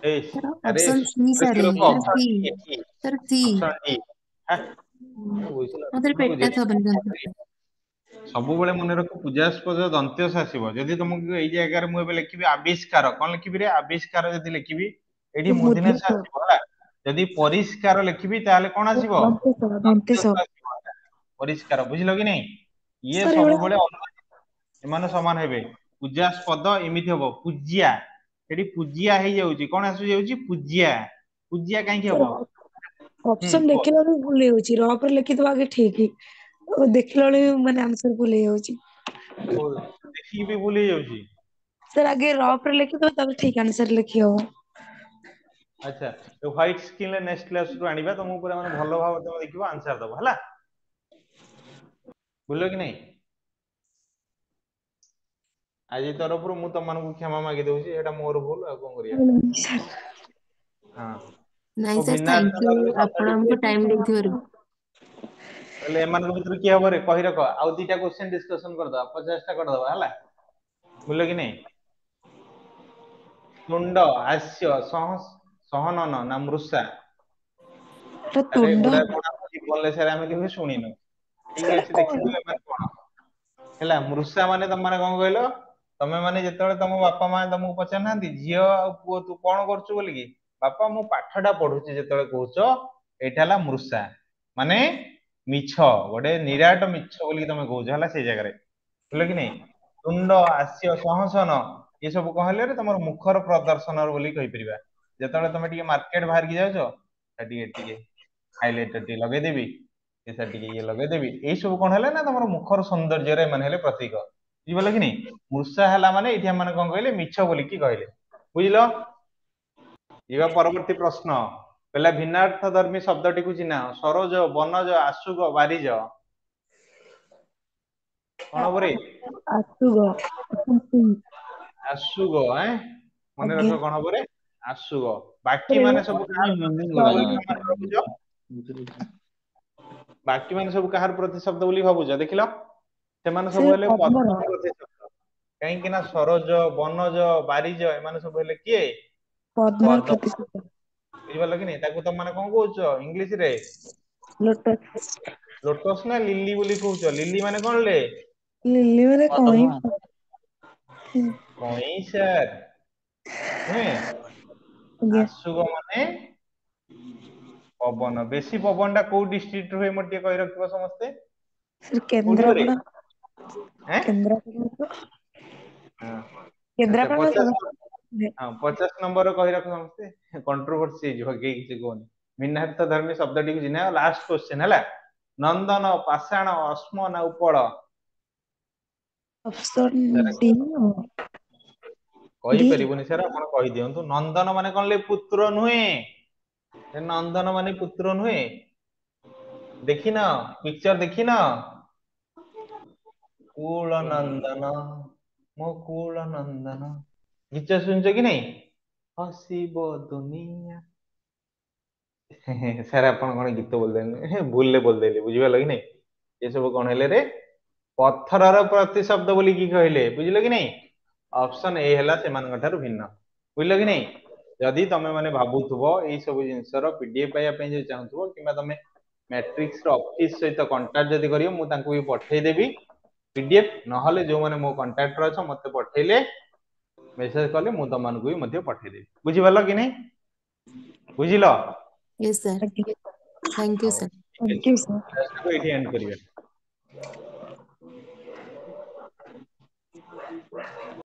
ଏଇ ଆରେ ଅପସନ ସି ସାର୍ ଲୋକ ଏଟା ସି ଅପସନ ସାର୍ ସି। ମତେ ପେଟା ଥବନି ତାଙ୍କୁ। ସବୁବେଳେ ମନେ ରଖ ପୂଜାସ୍ପଦ ଦନ୍ତ୍ୟସ ଆସିବ ଯଦି ତମକୁ ଏଇ ଜାଗାରେ ମୁଁ ଏବେ ଲେଖିବି ଆବିଷ୍କାର କଣ ଲେଖିବି ରେ ଆବିଷ୍କାର ଯଦି ଲେଖିବି ଏଠି ମୂର୍ଧନ୍ୟ ଆସିବ ହେଲା ଯଦି ପରିଷ୍କାର ଲେଖିବି ତାହେଲେ କଣ ଆସିବ ଦନ୍ତେସ। ଦନ୍ତ୍ୟସ ଆସିବ ହେଲା। ପରିଷ୍କାର ବୁଝିଲ କି ନାଇଁ ଇଏ ସାର୍ ଏଗୁଡା ସବୁବେଳେ ଏମାନେ ସମାନ ହେବେ ପୂଜାସ୍ପଦ ଏମିତି ହବ ପୂଜ୍ୟା ସେଠି ପୂଜିଆ ହେଇଯାଉଛି କଣ ଆସିଯାଉଛି ପୂଜିଆ ପୂଜିଆ କାହିଁକି ହବ ଅପସନ କୁହ ଦେଖିଲା ବେଳକୁ ଭୁଲ ହେଇଯାଉଛି ରଫରେ ଲେଖିଦବା ଆଗେ ଠିକ ଦେଖିଲା ବେଳେ ମାନେ ଆନ୍ସର ଭୁଲ ହେଇଯାଉଛି ଦେଖିକି ବି ଭୁଲ ହେଇଯାଉଛି ସାର୍ ଆଗେ ରଫରେ ଲେଖିଦବା ତାପରେ ଠିକ ଆନ୍ସର ଲେଖି ହବ ଆଚ୍ଛା ହ୍ୱାଇଟ ସ୍କ୍ରିନରେ ନେକ୍ସଟ କ୍ଲାସରୁ ଆଣିବା ତମକୁ ପୁରା ମାନେ ଭଲ ଭାବରେ ତମେ ଦେଖିବ ଆନ୍ସର ଦବ ହେଲା ବୁଝିଲ କି ନାଇଁ ଆଜି ତରଫରୁ ମୁଁ ତମମାନଙ୍କୁ କ୍ଷମା ମାଗି ଦଉଛି ଏଇଟା ମୋର ଭୁଲ ଆଉ କଣ କରିବା ହଁ ନାଇଁ ଓ ସାର୍ ଭିନ୍ନାର୍ଥ ଥ୍ୟାଙ୍କ ୟୁ, ଧର୍ମୀ ଆପଣ ଶବ୍ଦଟିକୁ ଆମକୁ ଟାଇମ ଦେଇଥିବାରୁ। ତାହେଲେ ଏମାନଙ୍କ ଭିତରୁ କିଏ ହବରେ କହି ରଖ ଆଉ ଦିଟା କ୍ୱେଶ୍ଚନ ଡିସ୍କସନ କରିଦବା 50ଟା କରିଦବା ହେଲା ବୁଝିଲ କି ନାଇଁ ତୁଣ୍ଡ ହାସ୍ୟ ସହନନ ନା ମୃଷା ଏଟା ଆରେ ତୁଣ୍ଡ ଏଗୁଡା କଣ ଆମ ଜୀବନରେ ସାର ଆମେ କେବେ ଶୁଣିନୁ ଠିକ ସେଟା ଅଛି କଣ? ଦେଖିବା ଏମାନେ କଣ ହେଲା ମୃଷା ମାନେ ତମ ମାନେ କଣ କହିଲ ତମେ ମାନେ ଯେତେବେଳେ ତମ ବାପା ମା ତମକୁ ପଚାରିନାହାନ୍ତି ଝିଅ ଆଉ ପୁଅ ତୁ କଣ କରୁଛୁ ବୋଲିକି ବାପା ମୁଁ ପାଠ ଟା ପଢୁଛି ଯେତେବେଳେ କହୁଛ ଏଇଟା ହେଲା ମୃଷା ମାନେ ମିଛ ଗୋଟେ ନିରାଟ ମିଛ ବୋଲିକି ତମେ କହୁଛ ହେଲା ସେଇ ଜାଗାରେ ବୁଝିଲ କି ନାଇଁ ତୁଣ୍ଡ ହାସ୍ୟ ସଂହସନ ଏ ସବୁ କହିଲେ ତମର ମୁଖର ପ୍ରଦର୍ଶନ ବୋଲି କହିପାରିବା ଯେତେବେଳେ ତମେ ଟିକେ ମାର୍କେଟ ବାହାରିକି ଯାଉଛ ଟିକେ ହାଇଲାଇଟର ଟିକେ ଲଗେଇଦେବି ସାର୍ ଟିକେ ଇଏ ଲଗେଇଦେବି ଏଇ ସବୁ କଣ ହେଲା ନା ତମର ମୁଖର ସୌନ୍ଦର୍ଯ୍ୟରେ ଏମାନେ ହେଲେ ପ୍ରତୀକ ବୁଝିପାରିଲ କି ନାଇଁ ମୂଷା ହେଲା ମାନେ ଏଇଠି ମାନେ କଣ କହିଲେ ମିଛ ବୋଲିକି କହିଲେ ବୁଝିଲ ଯିବା ପରବର୍ତ୍ତୀ ପ୍ରଶ୍ନ କହିଲା ଭିନ୍ନାର୍ଥ ଧର୍ମୀ ଶବ୍ଦଟିକୁ ଚିହ୍ନ ସରୋଜ ବନଜ ଆଶୁକ ବାରିଜ କଣ ପରେ ଆସୁଗ ଆସୁଗ ମନେ ଆଜ୍ଞା ରଖ କଣ ପରେ ଆସୁଗ ସାର୍ ବାକି ମାନେ ଏଗୁଡା ସବୁ କାହାର ଶବ୍ଦ ବୋଲି ତମେ ରଖୁଛ ବାକି ମାନେ ସବୁ କାହାର ପ୍ରତିଶବ୍ଦ ବୋଲି ଭାବୁଛ ଦେଖିଲ ସେମାନେ ସବୁ ସେ ହେଲେ ପଦ୍ମର ପଦ୍ମର ପ୍ରତିଶବ୍ଦ କାହିଁକି ନା ସରୋଜ, ବନଜ, ବାରିଜ ଏମାନେ ସବୁ ହେଲେ କିଏ? ପଦ୍ମର ପଦ। ପ୍ରତିଶତ ବୁଝିପାରିଲ କି ନାଇଁ? ତାକୁ ତମେ ମାନେ କଣ କହୁଛ ଇଂଲିଶ ରେ? ଲୋଟସ୍। ଲୋଟସ୍ ନା ଲିଲି ବୋଲି କହୁଛ? ଲିଲି ମାନେ କଣ ଲେ? ଲିଲି ମାନେ କଇଁ। ପଦ୍ମ। କଇଁସାର ନୁହେଁ। ଆଜ୍ଞା ଆଶୁକ ମାନେ ପବନ। ବେଶୀ ପବନ ଟା କୋଉ ଡିଷ୍ଟ୍ରିକ୍ଟ ହୁଏ ମୋର ଟିକେ କହି ରଖିବ ସମସ୍ତେ? ସାର୍ କୋଉଠି ହୁଏ? କେନ୍ଦ୍ରାପଡ଼ା। ଆଁ? କେନ୍ଦ୍ରାପଡ଼ା। ହଁ। ଆଚ୍ଛା କେନ୍ଦ୍ରାପଡ଼ା 50 ହଁ 50 ନମ୍ବର କହି ରଖ ସମସ୍ତେ। କଣ୍ଟ୍ରୋଭର୍ସି ହେଇଯିବ କେହି କିଛି କୁହନି। ମିନାର୍ଥ ଧର୍ମୀ ଶବ୍ଦଟିକୁ ଚିହ୍ନ। ଲାଷ୍ଟ କ୍ୱେଶ୍ଚନ ହେଲା। ନନ୍ଦନ, ପାଷାଣ, ଅଶ୍ମ ନା ଉପଳ? ଅପସନ ସେଟା ଡି। ଡି। କହିପାରିବୁନି ସାର୍ ଆପଣ କହିଦିଅନ୍ତୁ। ନନ୍ଦନ ମାନେ କଣ ଲେ? ପୁତ୍ର ନୁହେଁ। ନନ୍ଦନ ମାନେ ପୁତ୍ର ନୁହେଁ। ଦେଖିନ ପିକ୍ଚର ଦେଖିନ? କୁଳ ନନ୍ଦନ ମୋ କୁଳ ନନ୍ଦନ। ଗୀତ ଶୁଣିଛ କି ନାଇଁ? ହସିବ ଦୁନିଆ। ସାର୍ ଆପଣ କଣ ଗୀତ ବୋଲିଦେଲେ? ଭୁଲରେ ବୋଲିଦେଲି। ବୁଝିପାରିଲ କି ନାଇଁ? ଏ ସବୁ କଣ ହେଲେ ରେ? ପଥରର ପ୍ରତିଶବ୍ଦ ବୋଲି କି କହିଲେ। ବୁଝିଲ କି ନାଇଁ? ଅପସନ ଏ ହେଲା ସେମାନଙ୍କ ଠାରୁ ଭିନ୍ନ। ବୁଝିଲ କି ନାଇଁ? ଯଦି ତମେ ମାନେ ଭାବୁଥିବ ଏଇ ସବୁ ଜିନିଷର ପିଡିଏଫ୍ ପାଇବା ପାଇଁ ଯଦି ଚାହୁଁଥିବ, କିମ୍ବା ତମେ ମ୍ୟାଟ୍ରିକ୍ସ ର ଅଫିସ ସହିତ କଣ୍ଟାକ୍ଟ ଯଦି କରିବ, ମୁଁ ତାଙ୍କୁ ବି ପଠେଇଦେବି ପିଡିଏଫ୍। ନହେଲେ ଯୋଉମାନେ ମୋ କଣ୍ଟାକ୍ଟରେ ଅଛ ମତେ ପଠେଇଲେ, ମେସେଜ କଲେ ମୁଁ ତମମାନଙ୍କୁ ବି ମଧ୍ୟ ପଠେଇଦେବି। ବୁଝିପାରିଲ କି ନାଇଁ? ବୁଝିଲ? Yes, sir. ଆଜ୍ଞା Thank you, ହଉ sir. ଠିକ ଥ୍ୟାଙ୍କ ଅଛି। You sir. କ୍ଲାସଟାକୁ ଏଇଠି ଏଣ୍ଡ କରିବା।